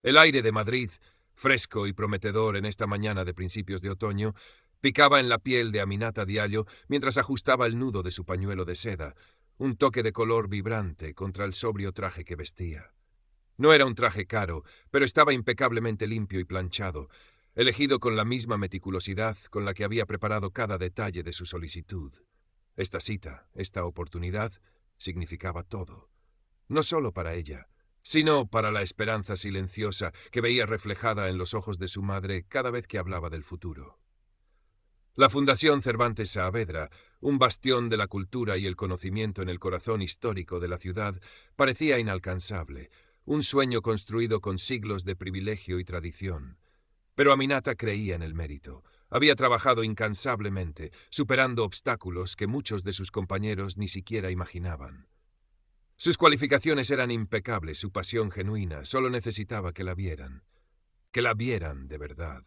El aire de Madrid, fresco y prometedor en esta mañana de principios de otoño, picaba en la piel de Aminata Diallo mientras ajustaba el nudo de su pañuelo de seda, un toque de color vibrante contra el sobrio traje que vestía. No era un traje caro, pero estaba impecablemente limpio y planchado, elegido con la misma meticulosidad con la que había preparado cada detalle de su solicitud. Esta cita, esta oportunidad, significaba todo. No solo para ella, sino para la esperanza silenciosa que veía reflejada en los ojos de su madre cada vez que hablaba del futuro. La Fundación Cervantes Saavedra, un bastión de la cultura y el conocimiento en el corazón histórico de la ciudad, parecía inalcanzable, un sueño construido con siglos de privilegio y tradición. Pero Aminata creía en el mérito. Había trabajado incansablemente, superando obstáculos que muchos de sus compañeros ni siquiera imaginaban. Sus cualificaciones eran impecables, su pasión genuina, solo necesitaba que la vieran de verdad.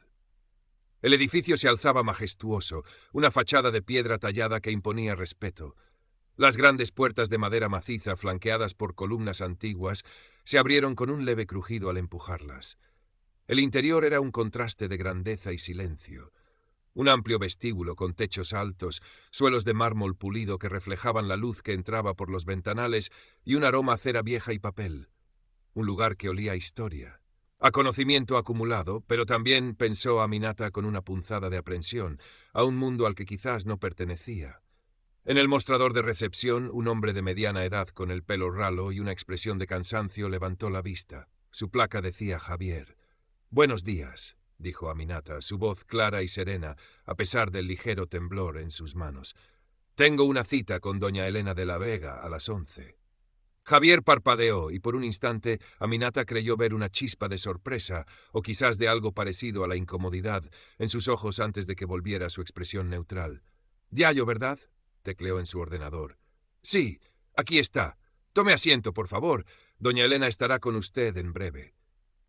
El edificio se alzaba majestuoso, una fachada de piedra tallada que imponía respeto. Las grandes puertas de madera maciza, flanqueadas por columnas antiguas, se abrieron con un leve crujido al empujarlas. El interior era un contraste de grandeza y silencio. Un amplio vestíbulo con techos altos, suelos de mármol pulido que reflejaban la luz que entraba por los ventanales y un aroma a cera vieja y papel. Un lugar que olía a historia, a conocimiento acumulado, pero también, pensó Aminata con una punzada de aprensión, a un mundo al que quizás no pertenecía. En el mostrador de recepción, un hombre de mediana edad con el pelo ralo y una expresión de cansancio levantó la vista. Su placa decía Javier. «Buenos días», dijo Aminata, su voz clara y serena, a pesar del ligero temblor en sus manos. «Tengo una cita con doña Elena de la Vega a las 11». Javier parpadeó y por un instante Aminata creyó ver una chispa de sorpresa, o quizás de algo parecido a la incomodidad, en sus ojos antes de que volviera a su expresión neutral. «Diallo, ¿verdad?», tecleó en su ordenador. «Sí, aquí está. Tome asiento, por favor. Doña Elena estará con usted en breve».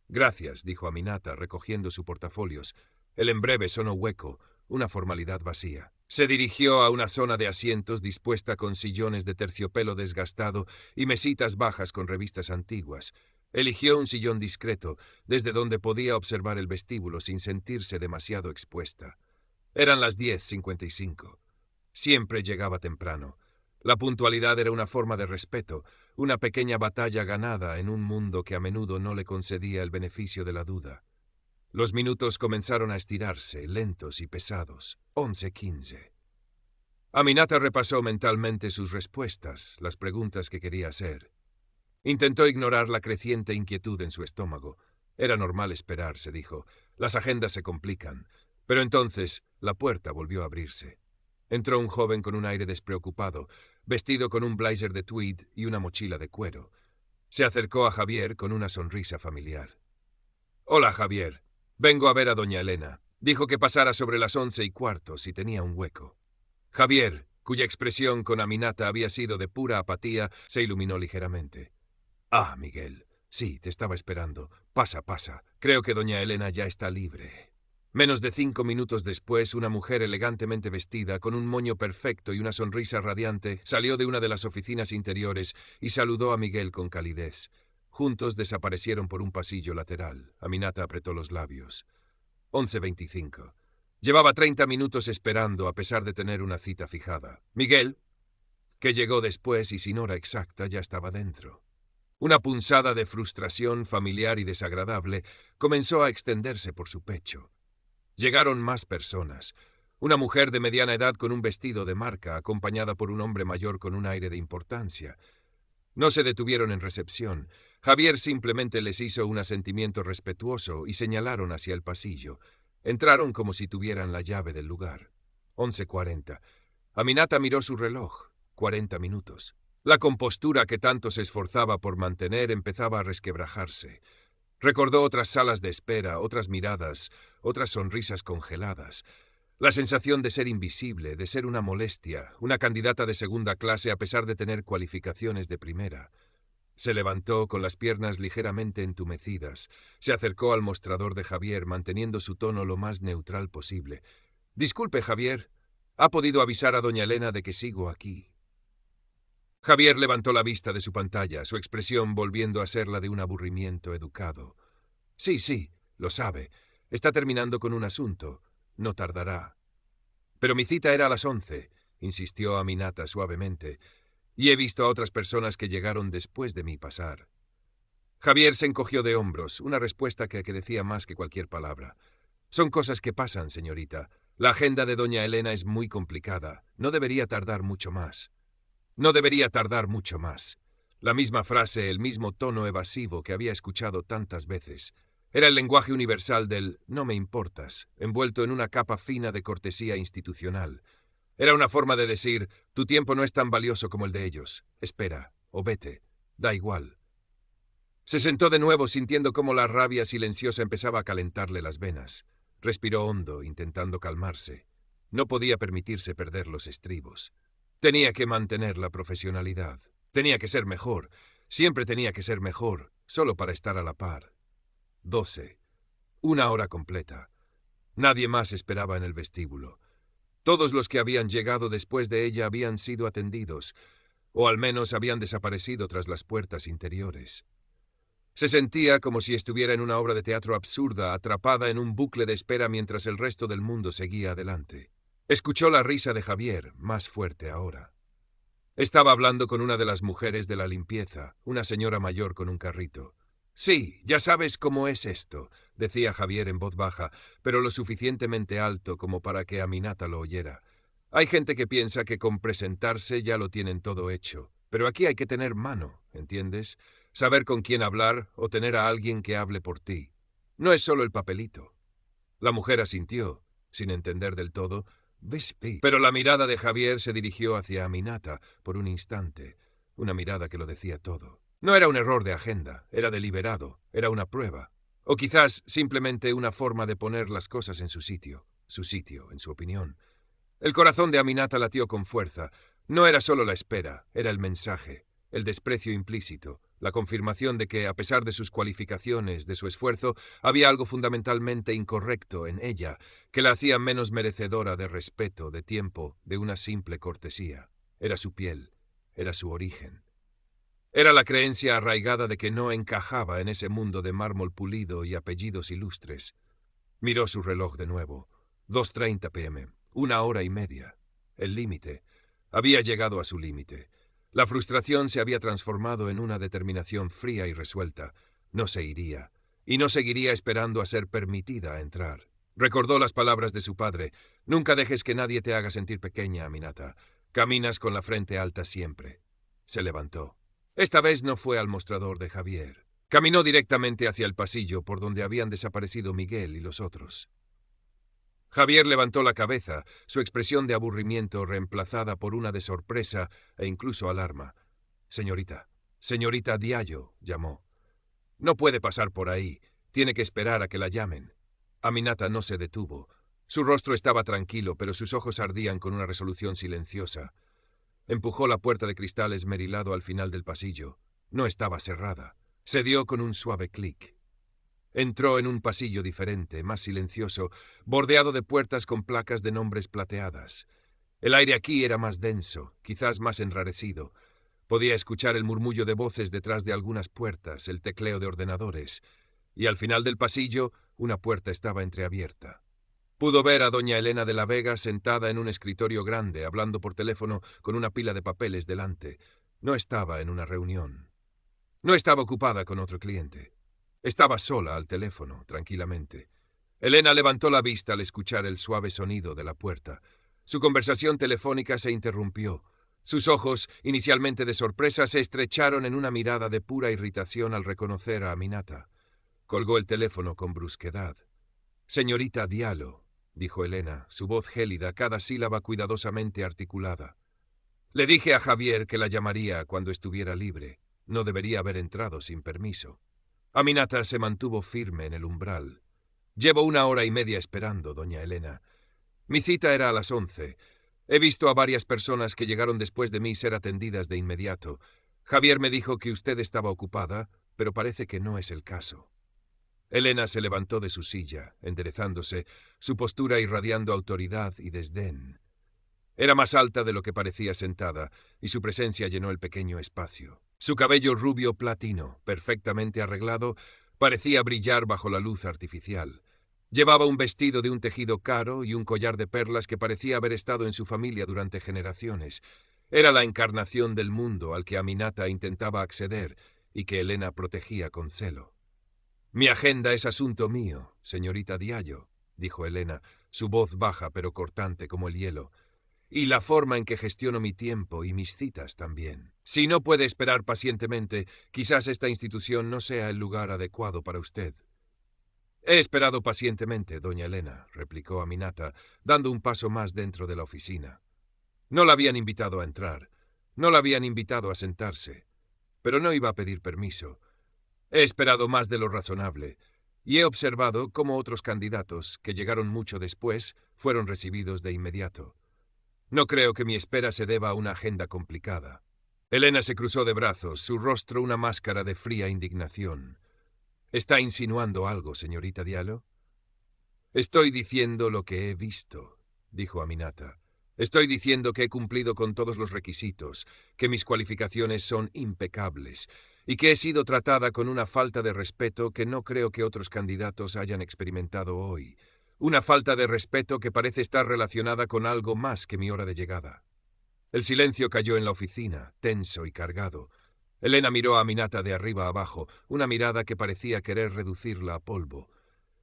«Gracias», dijo Aminata, recogiendo su portafolios. El en breve sonó hueco, una formalidad vacía. Se dirigió a una zona de asientos dispuesta con sillones de terciopelo desgastado y mesitas bajas con revistas antiguas. Eligió un sillón discreto, desde donde podía observar el vestíbulo sin sentirse demasiado expuesta. Eran las 10:55. Siempre llegaba temprano. La puntualidad era una forma de respeto, una pequeña batalla ganada en un mundo que a menudo no le concedía el beneficio de la duda. Los minutos comenzaron a estirarse, lentos y pesados. 11:15. Aminata repasó mentalmente sus respuestas, las preguntas que quería hacer. Intentó ignorar la creciente inquietud en su estómago. Era normal esperar, se dijo. Las agendas se complican. Pero entonces la puerta volvió a abrirse. Entró un joven con un aire despreocupado, vestido con un blazer de tweed y una mochila de cuero. Se acercó a Javier con una sonrisa familiar. «Hola, Javier. Vengo a ver a doña Elena. Dijo que pasara sobre las 11:15 si tenía un hueco». Javier, cuya expresión con Aminata había sido de pura apatía, se iluminó ligeramente. «Ah, Miguel. Sí, te estaba esperando. Pasa, pasa. Creo que doña Elena ya está libre». Menos de 5 minutos después, una mujer elegantemente vestida, con un moño perfecto y una sonrisa radiante, salió de una de las oficinas interiores y saludó a Miguel con calidez. Juntos desaparecieron por un pasillo lateral. Aminata apretó los labios. 11:25. Llevaba 30 minutos esperando, a pesar de tener una cita fijada. Miguel, que llegó después y sin hora exacta, ya estaba dentro. Una punzada de frustración familiar y desagradable comenzó a extenderse por su pecho. Llegaron más personas. Una mujer de mediana edad con un vestido de marca, acompañada por un hombre mayor con un aire de importancia. No se detuvieron en recepción. Javier simplemente les hizo un asentimiento respetuoso y señalaron hacia el pasillo. Entraron como si tuvieran la llave del lugar. 11:40. Aminata miró su reloj. 40 minutos. La compostura que tanto se esforzaba por mantener empezaba a resquebrajarse. Recordó otras salas de espera, otras miradas, otras sonrisas congeladas. La sensación de ser invisible, de ser una molestia, una candidata de segunda clase a pesar de tener cualificaciones de primera. Se levantó con las piernas ligeramente entumecidas. Se acercó al mostrador de Javier, manteniendo su tono lo más neutral posible. «Disculpe, Javier. ¿Ha podido avisar a doña Elena de que sigo aquí?» Javier levantó la vista de su pantalla, su expresión volviendo a ser la de un aburrimiento educado. Sí, sí, lo sabe. Está terminando con un asunto. No tardará. Pero mi cita era a las 11, insistió Aminata suavemente, y he visto a otras personas que llegaron después de mí pasar. Javier se encogió de hombros, una respuesta que decía más que cualquier palabra. Son cosas que pasan, señorita. La agenda de doña Elena es muy complicada. No debería tardar mucho más. No debería tardar mucho más. La misma frase, el mismo tono evasivo que había escuchado tantas veces. Era el lenguaje universal del «no me importas», envuelto en una capa fina de cortesía institucional. Era una forma de decir «tu tiempo no es tan valioso como el de ellos. Espera, o vete. Da igual». Se sentó de nuevo sintiendo cómo la rabia silenciosa empezaba a calentarle las venas. Respiró hondo, intentando calmarse. No podía permitirse perder los estribos. Tenía que mantener la profesionalidad. Tenía que ser mejor. Siempre tenía que ser mejor, solo para estar a la par. 12. Una hora completa. Nadie más esperaba en el vestíbulo. Todos los que habían llegado después de ella habían sido atendidos, o al menos habían desaparecido tras las puertas interiores. Se sentía como si estuviera en una obra de teatro absurda, atrapada en un bucle de espera mientras el resto del mundo seguía adelante. Escuchó la risa de Javier, más fuerte ahora. Estaba hablando con una de las mujeres de la limpieza, una señora mayor con un carrito. «Sí, ya sabes cómo es esto», decía Javier en voz baja, pero lo suficientemente alto como para que Aminata lo oyera. «Hay gente que piensa que con presentarse ya lo tienen todo hecho, pero aquí hay que tener mano, ¿entiendes? Saber con quién hablar o tener a alguien que hable por ti. No es solo el papelito». La mujer asintió, sin entender del todo, pero la mirada de Javier se dirigió hacia Aminata por un instante, una mirada que lo decía todo. No era un error de agenda, era deliberado, era una prueba. O quizás simplemente una forma de poner las cosas en su sitio, en su opinión. El corazón de Aminata latió con fuerza. No era solo la espera, era el mensaje, el desprecio implícito, la confirmación de que, a pesar de sus cualificaciones, de su esfuerzo, había algo fundamentalmente incorrecto en ella, que la hacía menos merecedora de respeto, de tiempo, de una simple cortesía. Era su piel, era su origen. Era la creencia arraigada de que no encajaba en ese mundo de mármol pulido y apellidos ilustres. Miró su reloj de nuevo. 2:30 p.m. 1 hora y media. El límite. Había llegado a su límite. La frustración se había transformado en una determinación fría y resuelta. No se iría. Y no seguiría esperando a ser permitida entrar. Recordó las palabras de su padre. Nunca dejes que nadie te haga sentir pequeña, Aminata. Caminas con la frente alta siempre. Se levantó. Esta vez no fue al mostrador de Javier. Caminó directamente hacia el pasillo por donde habían desaparecido Miguel y los otros. Javier levantó la cabeza, su expresión de aburrimiento reemplazada por una de sorpresa e incluso alarma. Señorita Diallo, llamó. No puede pasar por ahí. Tiene que esperar a que la llamen. Aminata no se detuvo. Su rostro estaba tranquilo, pero sus ojos ardían con una resolución silenciosa. Empujó la puerta de cristal esmerilado al final del pasillo. No estaba cerrada. Se dio con un suave clic. Entró en un pasillo diferente, más silencioso, bordeado de puertas con placas de nombres plateadas. El aire aquí era más denso, quizás más enrarecido. Podía escuchar el murmullo de voces detrás de algunas puertas, el tecleo de ordenadores. Y al final del pasillo, una puerta estaba entreabierta. Pudo ver a doña Elena de la Vega sentada en un escritorio grande, hablando por teléfono con una pila de papeles delante. No estaba en una reunión. No estaba ocupada con otro cliente. Estaba sola al teléfono, tranquilamente. Elena levantó la vista al escuchar el suave sonido de la puerta. Su conversación telefónica se interrumpió. Sus ojos, inicialmente de sorpresa, se estrecharon en una mirada de pura irritación al reconocer a Aminata. Colgó el teléfono con brusquedad. «Señorita Diallo», dijo Elena, su voz gélida, cada sílaba cuidadosamente articulada. «Le dije a Javier que la llamaría cuando estuviera libre. No debería haber entrado sin permiso». Aminata se mantuvo firme en el umbral. «Llevo 1 hora y media esperando, doña Elena. Mi cita era a las 11. He visto a varias personas que llegaron después de mí ser atendidas de inmediato. Javier me dijo que usted estaba ocupada, pero parece que no es el caso». Elena se levantó de su silla, enderezándose, su postura irradiando autoridad y desdén. Era más alta de lo que parecía sentada, y su presencia llenó el pequeño espacio. Su cabello rubio platino, perfectamente arreglado, Parecía brillar bajo la luz artificial. Llevaba un vestido de un tejido caro y un collar de perlas que parecía haber estado en su familia durante generaciones. Era la encarnación del mundo al que Aminata intentaba acceder y que Elena protegía con celo. «Mi agenda es asunto mío, señorita Diallo», dijo Elena, su voz baja pero cortante como el hielo, «y la forma en que gestiono mi tiempo y mis citas también. Si no puede esperar pacientemente, quizás esta institución no sea el lugar adecuado para usted». «He esperado pacientemente, doña Elena», replicó Aminata, dando un paso más dentro de la oficina. No la habían invitado a entrar, no la habían invitado a sentarse, pero no iba a pedir permiso. He esperado más de lo razonable, y he observado cómo otros candidatos, que llegaron mucho después, fueron recibidos de inmediato. No creo que mi espera se deba a una agenda complicada. Elena se cruzó de brazos, su rostro una máscara de fría indignación. ¿Está insinuando algo, señorita Diallo? Estoy diciendo lo que he visto, dijo Aminata. Estoy diciendo que he cumplido con todos los requisitos, que mis cualificaciones son impecables y que he sido tratada con una falta de respeto que no creo que otros candidatos hayan experimentado hoy. Una falta de respeto que parece estar relacionada con algo más que mi hora de llegada. El silencio cayó en la oficina, tenso y cargado. Elena miró a Aminata de arriba a abajo, una mirada que parecía querer reducirla a polvo.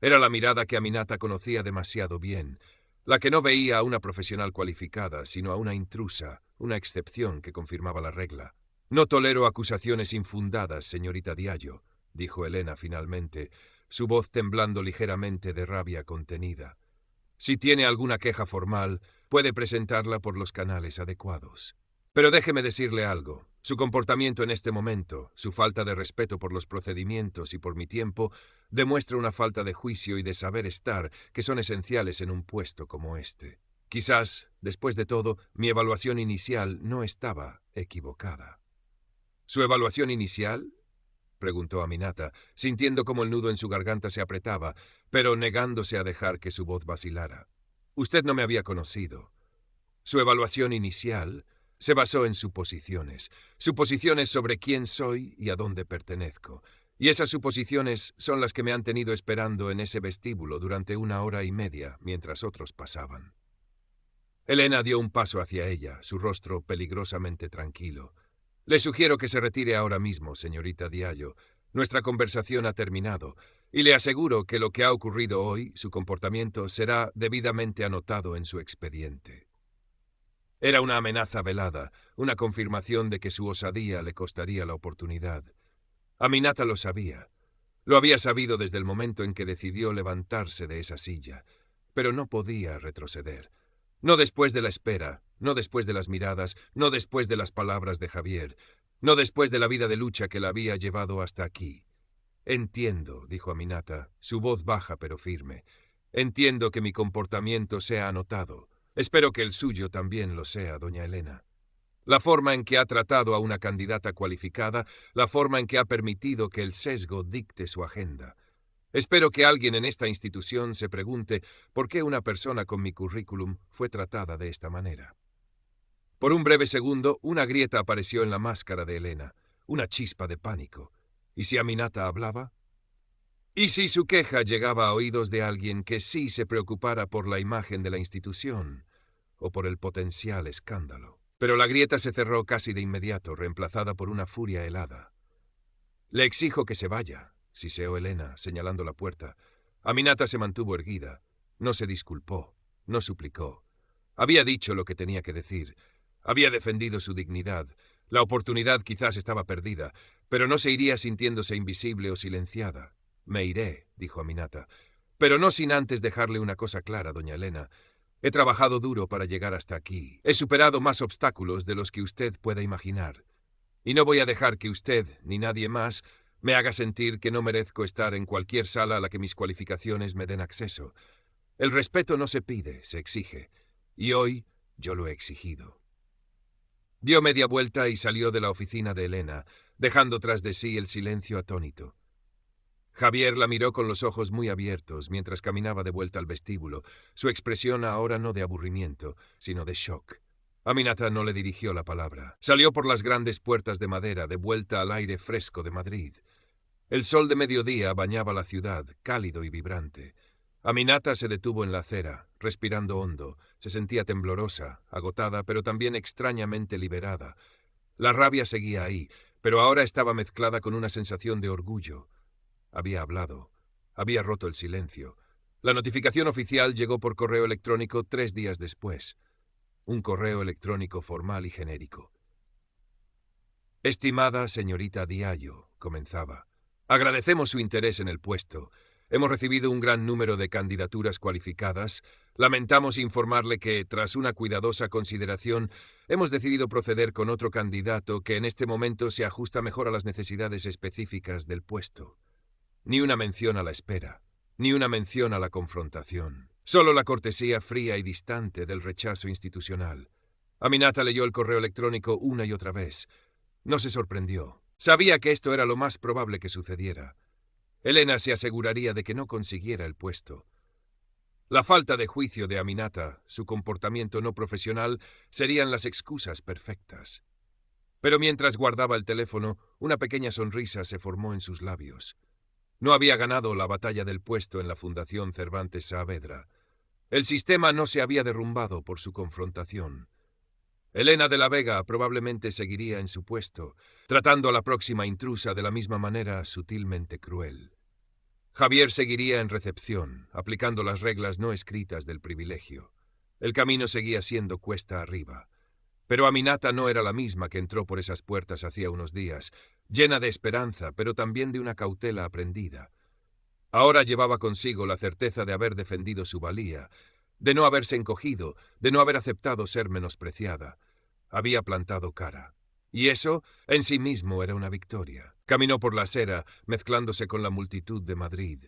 Era la mirada que Aminata conocía demasiado bien, la que no veía a una profesional cualificada, sino a una intrusa, una excepción que confirmaba la regla. «No tolero acusaciones infundadas, señorita Diallo», dijo Elena finalmente, su voz temblando ligeramente de rabia contenida. «Si tiene alguna queja formal, puede presentarla por los canales adecuados. Pero déjeme decirle algo. Su comportamiento en este momento, su falta de respeto por los procedimientos y por mi tiempo, demuestra una falta de juicio y de saber estar que son esenciales en un puesto como este. Quizás, después de todo, mi evaluación inicial no estaba equivocada». «¿Su evaluación inicial?», preguntó Aminata, sintiendo cómo el nudo en su garganta se apretaba, pero negándose a dejar que su voz vacilara. «Usted no me había conocido. Su evaluación inicial se basó en suposiciones sobre quién soy y a dónde pertenezco, y esas suposiciones son las que me han tenido esperando en ese vestíbulo durante 1 hora y media mientras otros pasaban». Elena dio un paso hacia ella, su rostro peligrosamente tranquilo. «Le sugiero que se retire ahora mismo, señorita Diallo. Nuestra conversación ha terminado, y le aseguro que lo que ha ocurrido hoy, su comportamiento, será debidamente anotado en su expediente». Era una amenaza velada, una confirmación de que su osadía le costaría la oportunidad. Aminata lo sabía. Lo había sabido desde el momento en que decidió levantarse de esa silla, pero no podía retroceder. No después de la espera, no después de las miradas, no después de las palabras de Javier, no después de la vida de lucha que la había llevado hasta aquí. «Entiendo», dijo Aminata, su voz baja pero firme. «Entiendo que mi comportamiento sea anotado. Espero que el suyo también lo sea, doña Elena. La forma en que ha tratado a una candidata cualificada, la forma en que ha permitido que el sesgo dicte su agenda. Espero que alguien en esta institución se pregunte por qué una persona con mi currículum fue tratada de esta manera». Por un breve segundo, una grieta apareció en la máscara de Elena, una chispa de pánico. ¿Y si Aminata hablaba? ¿Y si su queja llegaba a oídos de alguien que sí se preocupara por la imagen de la institución o por el potencial escándalo? Pero la grieta se cerró casi de inmediato, reemplazada por una furia helada. «Le exijo que se vaya», siseó Elena, señalando la puerta. Aminata se mantuvo erguida. No se disculpó, no suplicó. Había dicho lo que tenía que decir. Había defendido su dignidad. La oportunidad quizás estaba perdida, pero no se iría sintiéndose invisible o silenciada. «Me iré», dijo Aminata, «pero no sin antes dejarle una cosa clara, doña Elena. He trabajado duro para llegar hasta aquí. He superado más obstáculos de los que usted pueda imaginar. Y no voy a dejar que usted, ni nadie más, me haga sentir que no merezco estar en cualquier sala a la que mis cualificaciones me den acceso. El respeto no se pide, se exige. Y hoy yo lo he exigido». Dio media vuelta y salió de la oficina de Elena, dejando tras de sí el silencio atónito. Javier la miró con los ojos muy abiertos mientras caminaba de vuelta al vestíbulo, su expresión ahora no de aburrimiento, sino de shock. Aminata no le dirigió la palabra. Salió por las grandes puertas de madera de vuelta al aire fresco de Madrid. El sol de mediodía bañaba la ciudad, cálido y vibrante. Aminata se detuvo en la acera, respirando hondo. Se sentía temblorosa, agotada, pero también extrañamente liberada. La rabia seguía ahí, pero ahora estaba mezclada con una sensación de orgullo. Había hablado. Había roto el silencio. La notificación oficial llegó por correo electrónico 3 días después. Un correo electrónico formal y genérico. Estimada señorita Diallo, comenzaba. Agradecemos su interés en el puesto. Hemos recibido un gran número de candidaturas cualificadas. Lamentamos informarle que, tras una cuidadosa consideración, hemos decidido proceder con otro candidato que en este momento se ajusta mejor a las necesidades específicas del puesto. Ni una mención a la espera, ni una mención a la confrontación. Solo la cortesía fría y distante del rechazo institucional. Aminata leyó el correo electrónico una y otra vez. No se sorprendió. Sabía que esto era lo más probable que sucediera. Elena se aseguraría de que no consiguiera el puesto. La falta de juicio de Aminata, su comportamiento no profesional, serían las excusas perfectas. Pero mientras guardaba el teléfono, una pequeña sonrisa se formó en sus labios. No había ganado la batalla del puesto en la Fundación Cervantes Saavedra. El sistema no se había derrumbado por su confrontación. Elena de la Vega probablemente seguiría en su puesto, tratando a la próxima intrusa de la misma manera sutilmente cruel. Javier seguiría en recepción, aplicando las reglas no escritas del privilegio. El camino seguía siendo cuesta arriba. Pero Aminata no era la misma que entró por esas puertas hacía unos días, llena de esperanza, pero también de una cautela aprendida. Ahora llevaba consigo la certeza de haber defendido su valía, de no haberse encogido, de no haber aceptado ser menospreciada. Había plantado cara. Y eso, en sí mismo, era una victoria. Caminó por la acera, mezclándose con la multitud de Madrid.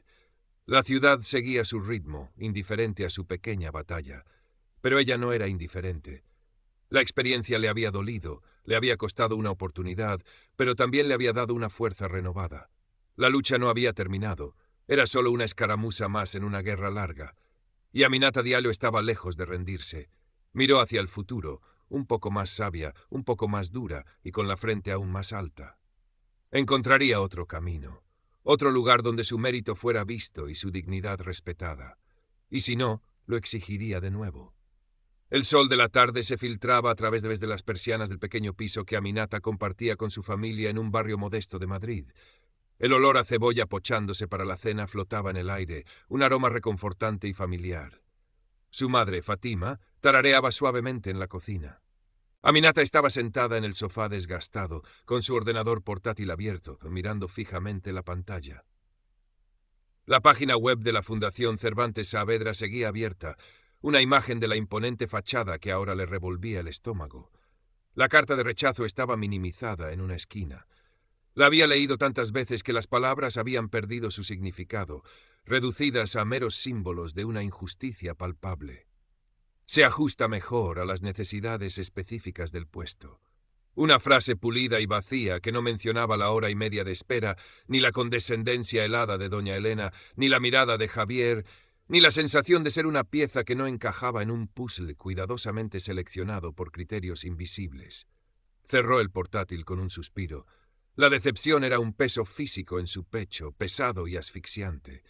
La ciudad seguía su ritmo, indiferente a su pequeña batalla. Pero ella no era indiferente. La experiencia le había dolido, le había costado una oportunidad, pero también le había dado una fuerza renovada. La lucha no había terminado. Era solo una escaramuza más en una guerra larga. Y Aminata Diallo estaba lejos de rendirse. Miró hacia el futuro, un poco más sabia, un poco más dura y con la frente aún más alta. Encontraría otro camino, otro lugar donde su mérito fuera visto y su dignidad respetada. Y si no, lo exigiría de nuevo. El sol de la tarde se filtraba a través de las persianas del pequeño piso que Aminata compartía con su familia en un barrio modesto de Madrid. El olor a cebolla pochándose para la cena flotaba en el aire, un aroma reconfortante y familiar. Su madre, Fatima, tarareaba suavemente en la cocina. Aminata estaba sentada en el sofá desgastado, con su ordenador portátil abierto, mirando fijamente la pantalla. La página web de la Fundación Cervantes Saavedra seguía abierta, una imagen de la imponente fachada que ahora le revolvía el estómago. La carta de rechazo estaba minimizada en una esquina. La había leído tantas veces que las palabras habían perdido su significado, reducidas a meros símbolos de una injusticia palpable. Se ajusta mejor a las necesidades específicas del puesto. Una frase pulida y vacía que no mencionaba la hora y media de espera, ni la condescendencia helada de doña Elena, ni la mirada de Javier, ni la sensación de ser una pieza que no encajaba en un puzzle cuidadosamente seleccionado por criterios invisibles. Cerró el portátil con un suspiro. La decepción era un peso físico en su pecho, pesado y asfixiante.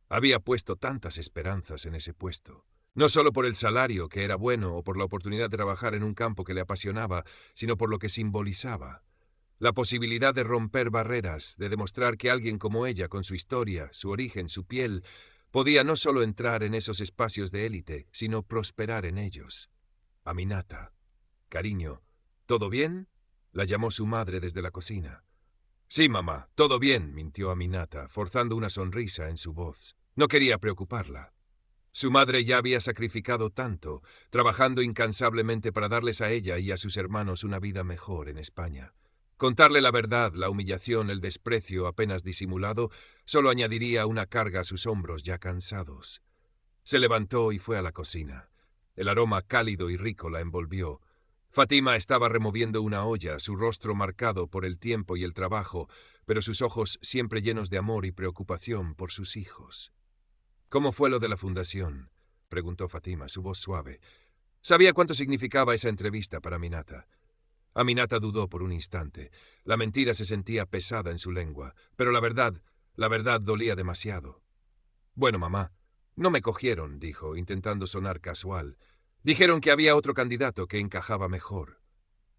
Había puesto tantas esperanzas en ese puesto. No solo por el salario, que era bueno, o por la oportunidad de trabajar en un campo que le apasionaba, sino por lo que simbolizaba. La posibilidad de romper barreras, de demostrar que alguien como ella, con su historia, su origen, su piel, podía no solo entrar en esos espacios de élite, sino prosperar en ellos. Aminata. Cariño, ¿todo bien?, la llamó su madre desde la cocina. Sí, mamá, todo bien, mintió Aminata, forzando una sonrisa en su voz. No quería preocuparla. Su madre ya había sacrificado tanto, trabajando incansablemente para darles a ella y a sus hermanos una vida mejor en España. Contarle la verdad, la humillación, el desprecio apenas disimulado, solo añadiría una carga a sus hombros ya cansados. Se levantó y fue a la cocina. El aroma cálido y rico la envolvió. Fátima estaba removiendo una olla, su rostro marcado por el tiempo y el trabajo, pero sus ojos siempre llenos de amor y preocupación por sus hijos. ¿Cómo fue lo de la fundación?, preguntó Fátima, su voz suave. Sabía cuánto significaba esa entrevista para Aminata. Aminata dudó por un instante. La mentira se sentía pesada en su lengua, pero la verdad dolía demasiado. Bueno, mamá, no me cogieron, dijo, intentando sonar casual. Dijeron que había otro candidato que encajaba mejor.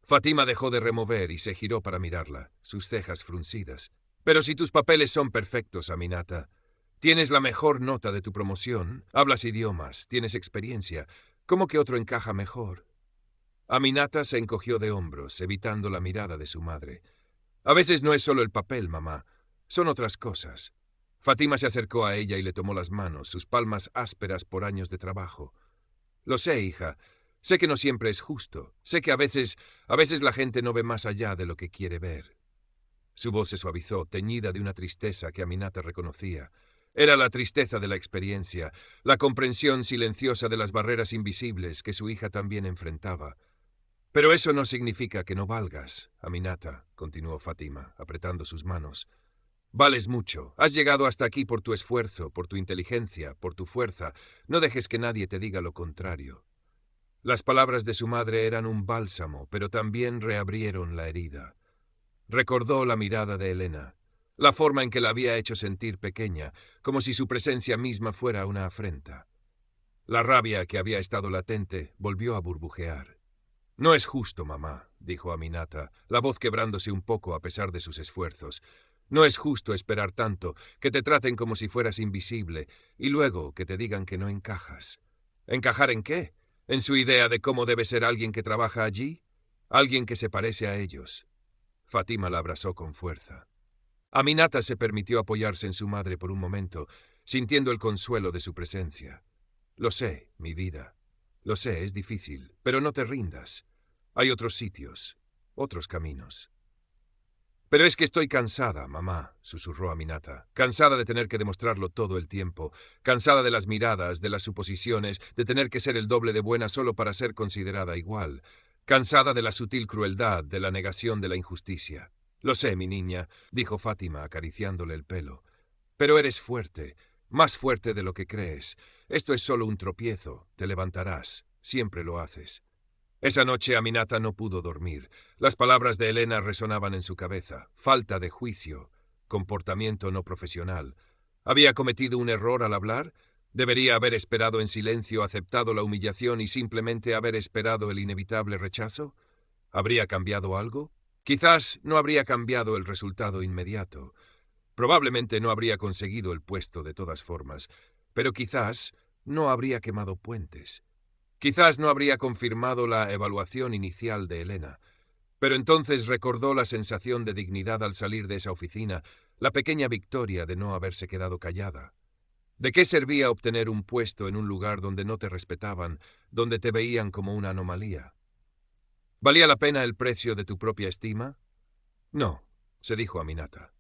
Fátima dejó de remover y se giró para mirarla, sus cejas fruncidas. Pero si tus papeles son perfectos, Aminata, tienes la mejor nota de tu promoción, hablas idiomas, tienes experiencia, ¿cómo que otro encaja mejor? Aminata se encogió de hombros, evitando la mirada de su madre. A veces no es solo el papel, mamá, son otras cosas. Fátima se acercó a ella y le tomó las manos, sus palmas ásperas por años de trabajo. Lo sé, hija. Sé que no siempre es justo. Sé que a veces la gente no ve más allá de lo que quiere ver. Su voz se suavizó, teñida de una tristeza que Aminata reconocía. Era la tristeza de la experiencia, la comprensión silenciosa de las barreras invisibles que su hija también enfrentaba. Pero eso no significa que no valgas, Aminata, continuó Fátima, apretando sus manos. Vales mucho. Has llegado hasta aquí por tu esfuerzo, por tu inteligencia, por tu fuerza. No dejes que nadie te diga lo contrario. Las palabras de su madre eran un bálsamo, pero también reabrieron la herida. Recordó la mirada de Elena, la forma en que la había hecho sentir pequeña, como si su presencia misma fuera una afrenta. La rabia que había estado latente volvió a burbujear. No es justo, mamá, dijo Aminata, la voz quebrándose un poco a pesar de sus esfuerzos. No es justo esperar tanto, que te traten como si fueras invisible, y luego que te digan que no encajas. ¿Encajar en qué? ¿En su idea de cómo debe ser alguien que trabaja allí? Alguien que se parece a ellos. Fátima la abrazó con fuerza. Aminata se permitió apoyarse en su madre por un momento, sintiendo el consuelo de su presencia. Lo sé, mi vida. Lo sé, es difícil, pero no te rindas. Hay otros sitios, otros caminos. Pero es que estoy cansada, mamá, susurró Aminata. Cansada de tener que demostrarlo todo el tiempo. Cansada de las miradas, de las suposiciones, de tener que ser el doble de buena solo para ser considerada igual. Cansada de la sutil crueldad, de la negación de la injusticia. Lo sé, mi niña, dijo Fátima, acariciándole el pelo. Pero eres fuerte, más fuerte de lo que crees. Esto es solo un tropiezo, te levantarás, siempre lo haces. Esa noche Aminata no pudo dormir. Las palabras de Elena resonaban en su cabeza. Falta de juicio, comportamiento no profesional. ¿Había cometido un error al hablar? ¿Debería haber esperado en silencio, aceptado la humillación y simplemente haber esperado el inevitable rechazo? ¿Habría cambiado algo? Quizás no habría cambiado el resultado inmediato. Probablemente no habría conseguido el puesto de todas formas, pero quizás no habría quemado puentes. Quizás no habría confirmado la evaluación inicial de Elena, pero entonces recordó la sensación de dignidad al salir de esa oficina, la pequeña victoria de no haberse quedado callada. ¿De qué servía obtener un puesto en un lugar donde no te respetaban, donde te veían como una anomalía? ¿Valía la pena el precio de tu propia estima? No, se dijo Aminata.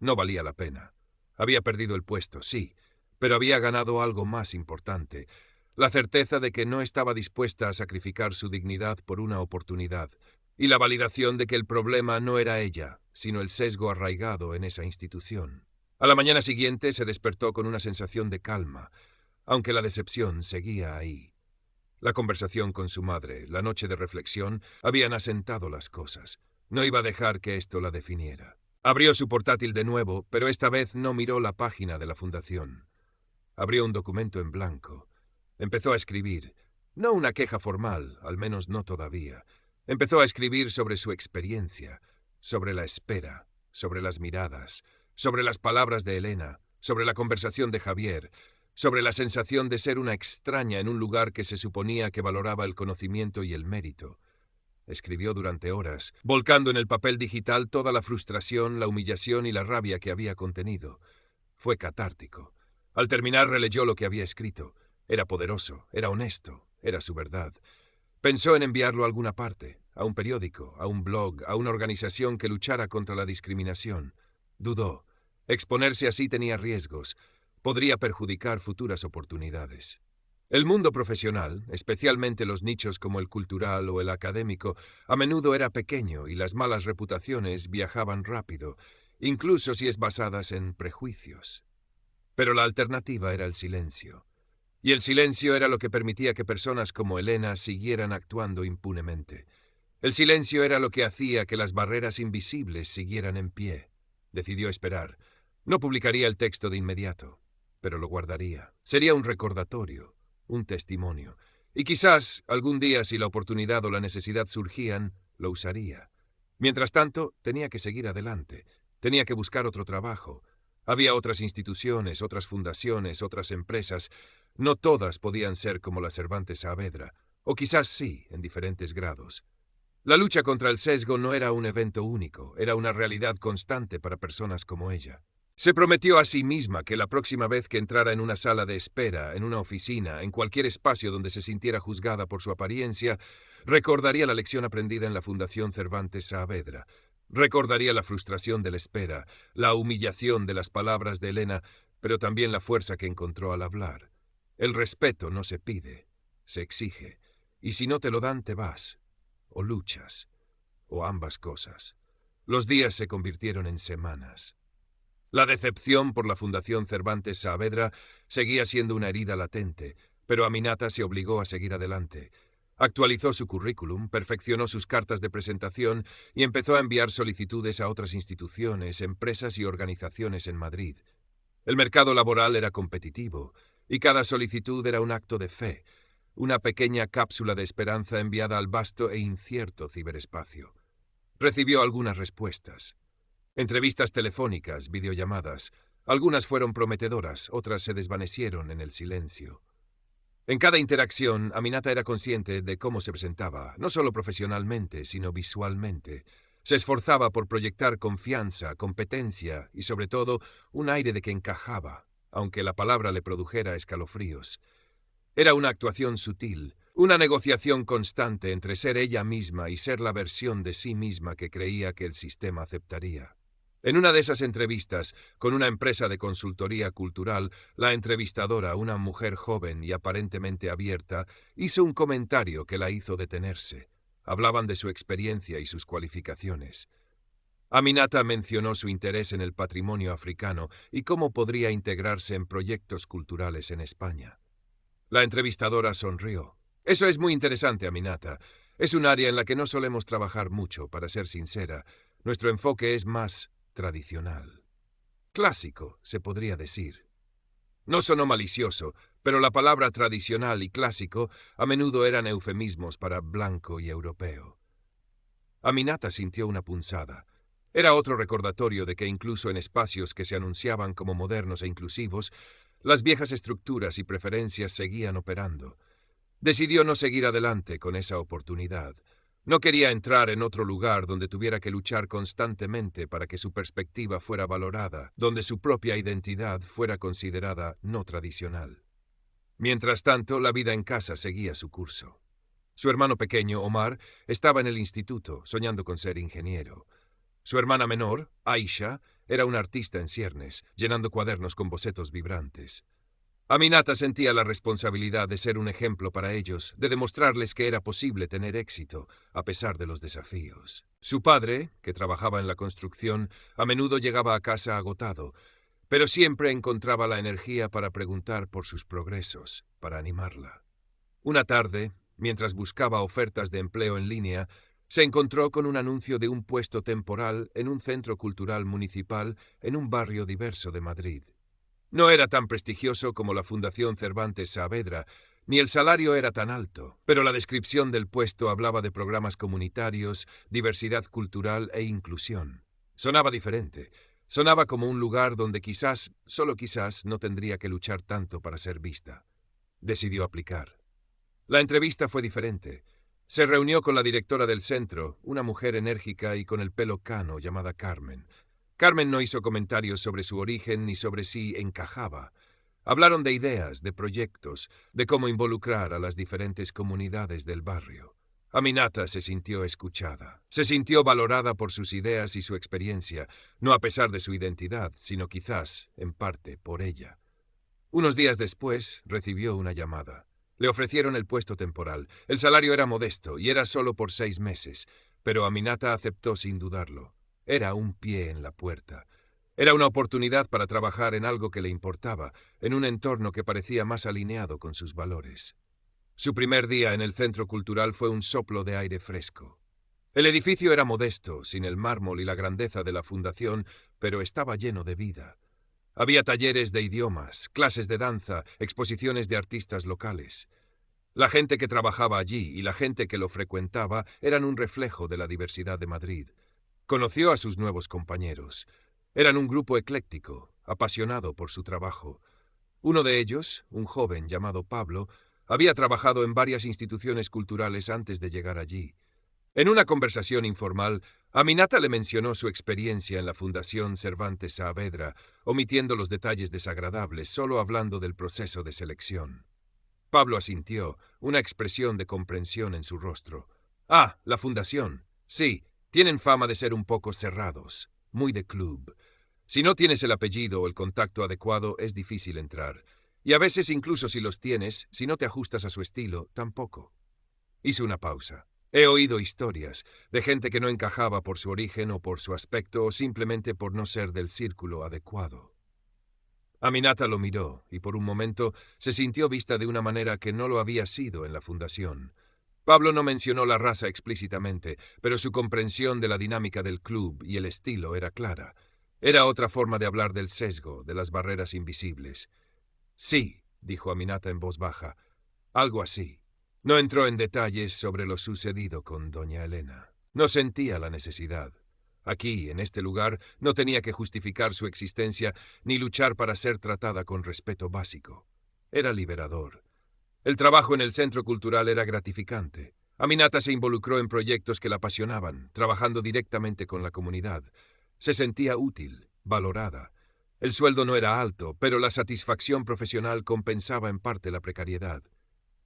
No valía la pena. Había perdido el puesto, sí, pero había ganado algo más importante. La certeza de que no estaba dispuesta a sacrificar su dignidad por una oportunidad, y la validación de que el problema no era ella, sino el sesgo arraigado en esa institución. A la mañana siguiente se despertó con una sensación de calma, aunque la decepción seguía ahí. La conversación con su madre, la noche de reflexión, habían asentado las cosas. No iba a dejar que esto la definiera. Abrió su portátil de nuevo, pero esta vez no miró la página de la fundación. Abrió un documento en blanco. Empezó a escribir. No una queja formal, al menos no todavía. Empezó a escribir sobre su experiencia, sobre la espera, sobre las miradas, sobre las palabras de Elena, sobre la conversación de Javier, sobre la sensación de ser una extraña en un lugar que se suponía que valoraba el conocimiento y el mérito. Escribió durante horas, volcando en el papel digital toda la frustración, la humillación y la rabia que había contenido. Fue catártico. Al terminar releyó lo que había escrito. Era poderoso, era honesto, era su verdad. Pensó en enviarlo a alguna parte, a un periódico, a un blog, a una organización que luchara contra la discriminación. Dudó. Exponerse así tenía riesgos. Podría perjudicar futuras oportunidades. El mundo profesional, especialmente los nichos como el cultural o el académico, a menudo era pequeño y las malas reputaciones viajaban rápido, incluso si es basadas en prejuicios. Pero la alternativa era el silencio. Y el silencio era lo que permitía que personas como Elena siguieran actuando impunemente. El silencio era lo que hacía que las barreras invisibles siguieran en pie. Decidió esperar. No publicaría el texto de inmediato, pero lo guardaría. Sería un recordatorio, un testimonio. Y quizás, algún día, si la oportunidad o la necesidad surgían, lo usaría. Mientras tanto, tenía que seguir adelante. Tenía que buscar otro trabajo. Había otras instituciones, otras fundaciones, otras empresas. No todas podían ser como la Cervantes Saavedra, o quizás sí, en diferentes grados. La lucha contra el sesgo no era un evento único, era una realidad constante para personas como ella. Se prometió a sí misma que la próxima vez que entrara en una sala de espera, en una oficina, en cualquier espacio donde se sintiera juzgada por su apariencia, recordaría la lección aprendida en la Fundación Cervantes Saavedra. Recordaría la frustración de la espera, la humillación de las palabras de Elena, pero también la fuerza que encontró al hablar. El respeto no se pide, se exige, y si no te lo dan te vas. O luchas, o ambas cosas. Los días se convirtieron en semanas. La decepción por la Fundación Cervantes Saavedra seguía siendo una herida latente, pero Aminata se obligó a seguir adelante. Actualizó su currículum, perfeccionó sus cartas de presentación y empezó a enviar solicitudes a otras instituciones, empresas y organizaciones en Madrid. El mercado laboral era competitivo, y cada solicitud era un acto de fe, una pequeña cápsula de esperanza enviada al vasto e incierto ciberespacio. Recibió algunas respuestas. Entrevistas telefónicas, videollamadas. Algunas fueron prometedoras, otras se desvanecieron en el silencio. En cada interacción, Aminata era consciente de cómo se presentaba, no solo profesionalmente, sino visualmente. Se esforzaba por proyectar confianza, competencia y, sobre todo, un aire de que encajaba, aunque la palabra le produjera escalofríos. Era una actuación sutil, una negociación constante entre ser ella misma y ser la versión de sí misma que creía que el sistema aceptaría. En una de esas entrevistas, con una empresa de consultoría cultural, la entrevistadora, una mujer joven y aparentemente abierta, hizo un comentario que la hizo detenerse. Hablaban de su experiencia y sus cualificaciones. Aminata mencionó su interés en el patrimonio africano y cómo podría integrarse en proyectos culturales en España. La entrevistadora sonrió. Eso es muy interesante, Aminata. Es un área en la que no solemos trabajar mucho, para ser sincera. Nuestro enfoque es más tradicional. Clásico, se podría decir. No sonó malicioso, pero la palabra tradicional y clásico a menudo eran eufemismos para blanco y europeo. Aminata sintió una punzada. Era otro recordatorio de que incluso en espacios que se anunciaban como modernos e inclusivos, las viejas estructuras y preferencias seguían operando. Decidió no seguir adelante con esa oportunidad. No quería entrar en otro lugar donde tuviera que luchar constantemente para que su perspectiva fuera valorada, donde su propia identidad fuera considerada no tradicional. Mientras tanto, la vida en casa seguía su curso. Su hermano pequeño, Omar, estaba en el instituto, soñando con ser ingeniero. Su hermana menor, Aisha, era una artista en ciernes, llenando cuadernos con bocetos vibrantes. Aminata sentía la responsabilidad de ser un ejemplo para ellos, de demostrarles que era posible tener éxito, a pesar de los desafíos. Su padre, que trabajaba en la construcción, a menudo llegaba a casa agotado, pero siempre encontraba la energía para preguntar por sus progresos, para animarla. Una tarde, mientras buscaba ofertas de empleo en línea, se encontró con un anuncio de un puesto temporal en un centro cultural municipal en un barrio diverso de Madrid. No era tan prestigioso como la Fundación Cervantes Saavedra, ni el salario era tan alto, pero la descripción del puesto hablaba de programas comunitarios, diversidad cultural e inclusión. Sonaba diferente. Sonaba como un lugar donde quizás, solo quizás, no tendría que luchar tanto para ser vista. Decidió aplicar. La entrevista fue diferente. Se reunió con la directora del centro, una mujer enérgica y con el pelo cano llamada Carmen. Carmen no hizo comentarios sobre su origen ni sobre si encajaba. Hablaron de ideas, de proyectos, de cómo involucrar a las diferentes comunidades del barrio. Aminata se sintió escuchada. Se sintió valorada por sus ideas y su experiencia, no a pesar de su identidad, sino quizás, en parte, por ella. Unos días después, recibió una llamada. Le ofrecieron el puesto temporal. El salario era modesto y era solo por 6 meses, pero Aminata aceptó sin dudarlo. Era un pie en la puerta. Era una oportunidad para trabajar en algo que le importaba, en un entorno que parecía más alineado con sus valores. Su primer día en el centro cultural fue un soplo de aire fresco. El edificio era modesto, sin el mármol y la grandeza de la fundación, pero estaba lleno de vida. Había talleres de idiomas, clases de danza, exposiciones de artistas locales. La gente que trabajaba allí y la gente que lo frecuentaba eran un reflejo de la diversidad de Madrid. Conoció a sus nuevos compañeros. Eran un grupo ecléctico, apasionado por su trabajo. Uno de ellos, un joven llamado Pablo, había trabajado en varias instituciones culturales antes de llegar allí. En una conversación informal, Aminata le mencionó su experiencia en la Fundación Cervantes Saavedra, omitiendo los detalles desagradables, solo hablando del proceso de selección. Pablo asintió, una expresión de comprensión en su rostro. Ah, la fundación. Sí, tienen fama de ser un poco cerrados, muy de club. Si no tienes el apellido o el contacto adecuado, es difícil entrar. Y a veces, incluso si los tienes, si no te ajustas a su estilo, tampoco. Hizo una pausa. He oído historias de gente que no encajaba por su origen o por su aspecto o simplemente por no ser del círculo adecuado. Aminata lo miró y por un momento se sintió vista de una manera que no lo había sido en la fundación. Pablo no mencionó la raza explícitamente, pero su comprensión de la dinámica del club y el estilo era clara. Era otra forma de hablar del sesgo, de las barreras invisibles. Sí, dijo Aminata en voz baja, algo así. No entró en detalles sobre lo sucedido con doña Elena. No sentía la necesidad. Aquí, en este lugar, no tenía que justificar su existencia ni luchar para ser tratada con respeto básico. Era liberador. El trabajo en el centro cultural era gratificante. Aminata se involucró en proyectos que la apasionaban, trabajando directamente con la comunidad. Se sentía útil, valorada. El sueldo no era alto, pero la satisfacción profesional compensaba en parte la precariedad.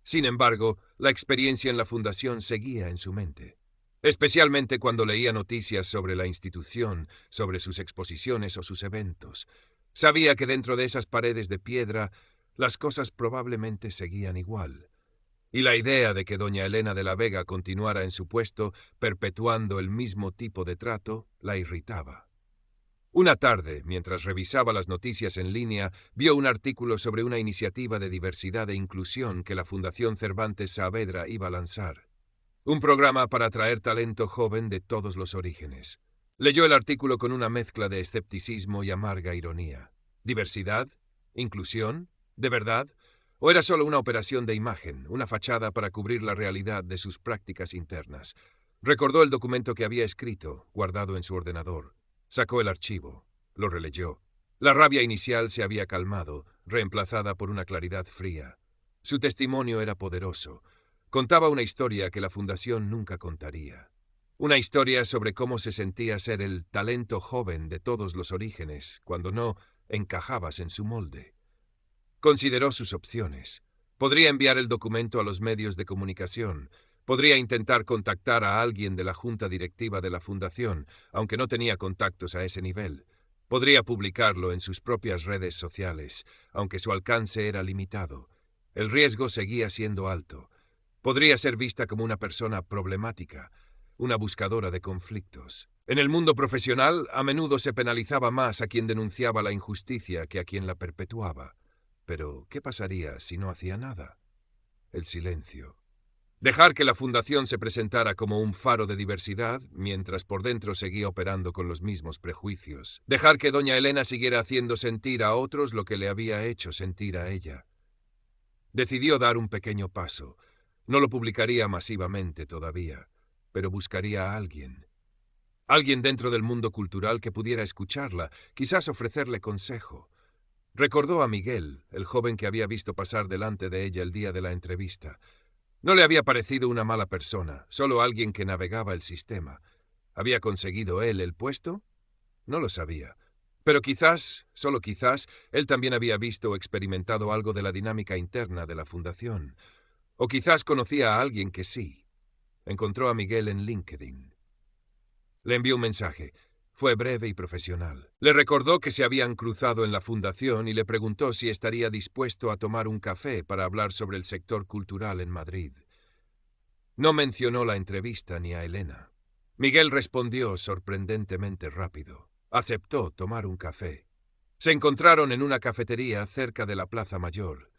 Sin embargo, la experiencia en la fundación seguía en su mente, especialmente cuando leía noticias sobre la institución, sobre sus exposiciones o sus eventos. Sabía que dentro de esas paredes de piedra las cosas probablemente seguían igual. Y la idea de que doña Elena de la Vega continuara en su puesto, perpetuando el mismo tipo de trato, la irritaba. Una tarde, mientras revisaba las noticias en línea, vio un artículo sobre una iniciativa de diversidad e inclusión que la Fundación Cervantes Saavedra iba a lanzar. Un programa para atraer talento joven de todos los orígenes. Leyó el artículo con una mezcla de escepticismo y amarga ironía. ¿Diversidad? ¿Inclusión? ¿De verdad? ¿O era solo una operación de imagen, una fachada para cubrir la realidad de sus prácticas internas? Recordó el documento que había escrito, guardado en su ordenador. Sacó el archivo, lo releyó. La rabia inicial se había calmado, reemplazada por una claridad fría. Su testimonio era poderoso. Contaba una historia que la Fundación nunca contaría. Una historia sobre cómo se sentía ser el talento joven de todos los orígenes, cuando no encajabas en su molde. Consideró sus opciones. Podría enviar el documento a los medios de comunicación. Podría intentar contactar a alguien de la junta directiva de la fundación, aunque no tenía contactos a ese nivel. Podría publicarlo en sus propias redes sociales, aunque su alcance era limitado. El riesgo seguía siendo alto. Podría ser vista como una persona problemática, una buscadora de conflictos. En el mundo profesional, a menudo se penalizaba más a quien denunciaba la injusticia que a quien la perpetuaba. Pero, ¿qué pasaría si no hacía nada? El silencio. Dejar que la fundación se presentara como un faro de diversidad, mientras por dentro seguía operando con los mismos prejuicios. Dejar que doña Elena siguiera haciendo sentir a otros lo que le había hecho sentir a ella. Decidió dar un pequeño paso. No lo publicaría masivamente todavía, pero buscaría a alguien. Alguien dentro del mundo cultural que pudiera escucharla, quizás ofrecerle consejo. Recordó a Miguel, el joven que había visto pasar delante de ella el día de la entrevista. No le había parecido una mala persona, solo alguien que navegaba el sistema. ¿Había conseguido él el puesto? No lo sabía. Pero quizás, solo quizás, él también había visto o experimentado algo de la dinámica interna de la fundación. O quizás conocía a alguien que sí. Encontró a Miguel en LinkedIn. Le envió un mensaje. Fue breve y profesional. Le recordó que se habían cruzado en la fundación y le preguntó si estaría dispuesto a tomar un café para hablar sobre el sector cultural en Madrid. No mencionó la entrevista ni a Elena. Miguel respondió sorprendentemente rápido. Aceptó tomar un café. Se encontraron en una cafetería cerca de la Plaza Mayor.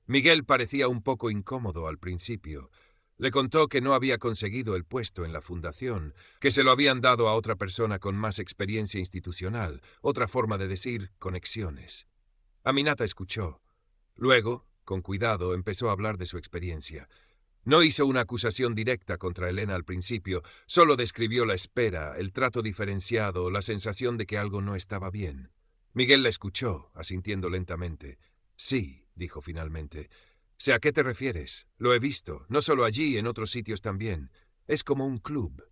Miguel parecía un poco incómodo al principio. Le contó que no había conseguido el puesto en la fundación, que se lo habían dado a otra persona con más experiencia institucional, otra forma de decir conexiones. Aminata escuchó. Luego, con cuidado, empezó a hablar de su experiencia. No hizo una acusación directa contra Elena al principio, solo describió la espera, el trato diferenciado, la sensación de que algo no estaba bien. Miguel la escuchó, asintiendo lentamente. Sí, dijo finalmente. Sé a qué te refieres. Lo he visto, no solo allí, en otros sitios también. Es como un club.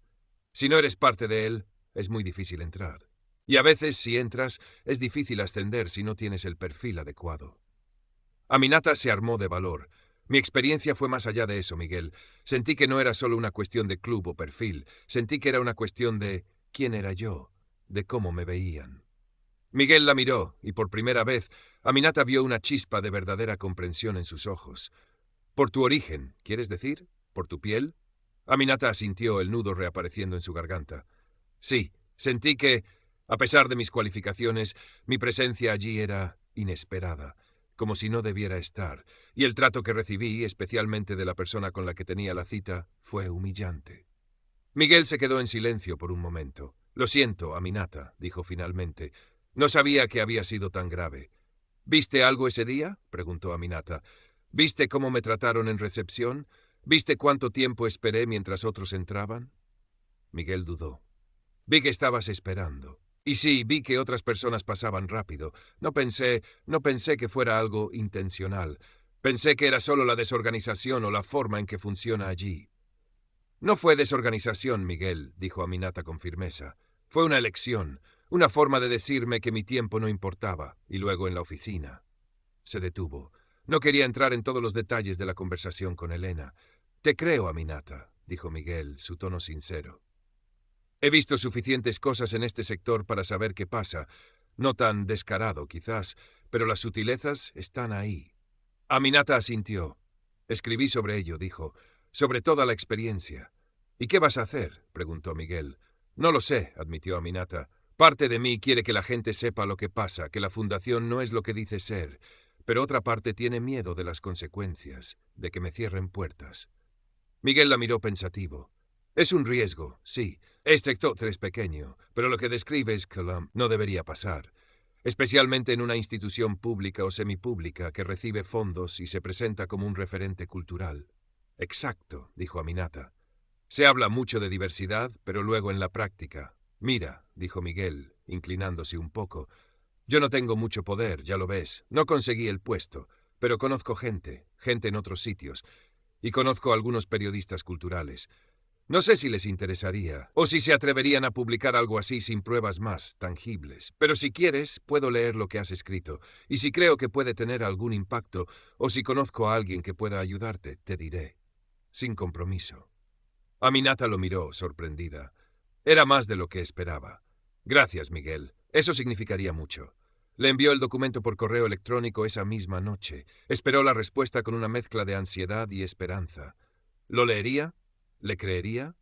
Si no eres parte de él, es muy difícil entrar. Y a veces, si entras, es difícil ascender si no tienes el perfil adecuado. Aminata se armó de valor. Mi experiencia fue más allá de eso, Miguel. Sentí que no era solo una cuestión de club o perfil. Sentí que era una cuestión de quién era yo, de cómo me veían. Miguel la miró, y por primera vez, Aminata vio una chispa de verdadera comprensión en sus ojos. «Por tu origen, ¿quieres decir? ¿Por tu piel?» Aminata asintió, el nudo reapareciendo en su garganta. Sí, sentí que, a pesar de mis cualificaciones, mi presencia allí era inesperada, como si no debiera estar, y el trato que recibí, especialmente de la persona con la que tenía la cita, fue humillante. Miguel se quedó en silencio por un momento. «Lo siento, Aminata», dijo finalmente. «No sabía que había sido tan grave». «¿Viste algo ese día?», preguntó Aminata. «¿Viste cómo me trataron en recepción? ¿Viste cuánto tiempo esperé mientras otros entraban?» Miguel dudó. «Vi que estabas esperando. Y sí, vi que otras personas pasaban rápido. No pensé que fuera algo intencional. Pensé que era solo la desorganización o la forma en que funciona allí». «No fue desorganización, Miguel», dijo Aminata con firmeza. «Fue una elección, una forma de decirme que mi tiempo no importaba, y luego en la oficina». Se detuvo. No quería entrar en todos los detalles de la conversación con Elena. «Te creo, Aminata», dijo Miguel, su tono sincero. «He visto suficientes cosas en este sector para saber qué pasa. No tan descarado, quizás, pero las sutilezas están ahí». Aminata asintió. «Escribí sobre ello», dijo. «Sobre toda la experiencia». «¿Y qué vas a hacer?», preguntó Miguel. «No lo sé», admitió Aminata. «Parte de mí quiere que la gente sepa lo que pasa, que la fundación no es lo que dice ser, pero otra parte tiene miedo de las consecuencias, de que me cierren puertas». Miguel la miró pensativo. «Es un riesgo, sí. Este sector es pequeño, pero lo que describes, Colum, no debería pasar. Especialmente en una institución pública o semipública que recibe fondos y se presenta como un referente cultural». «Exacto», dijo Aminata. «Se habla mucho de diversidad, pero luego en la práctica. Mira», dijo Miguel, inclinándose un poco, «yo no tengo mucho poder, ya lo ves. No conseguí el puesto, pero conozco gente en otros sitios, y conozco a algunos periodistas culturales. No sé si les interesaría, o si se atreverían a publicar algo así sin pruebas más tangibles. Pero si quieres, puedo leer lo que has escrito, y si creo que puede tener algún impacto, o si conozco a alguien que pueda ayudarte, te diré. Sin compromiso». Aminata lo miró, sorprendida. Era más de lo que esperaba. «Gracias, Miguel. Eso significaría mucho». Le envió el documento por correo electrónico esa misma noche. Esperó la respuesta con una mezcla de ansiedad y esperanza. ¿Lo leería? ¿Le creería?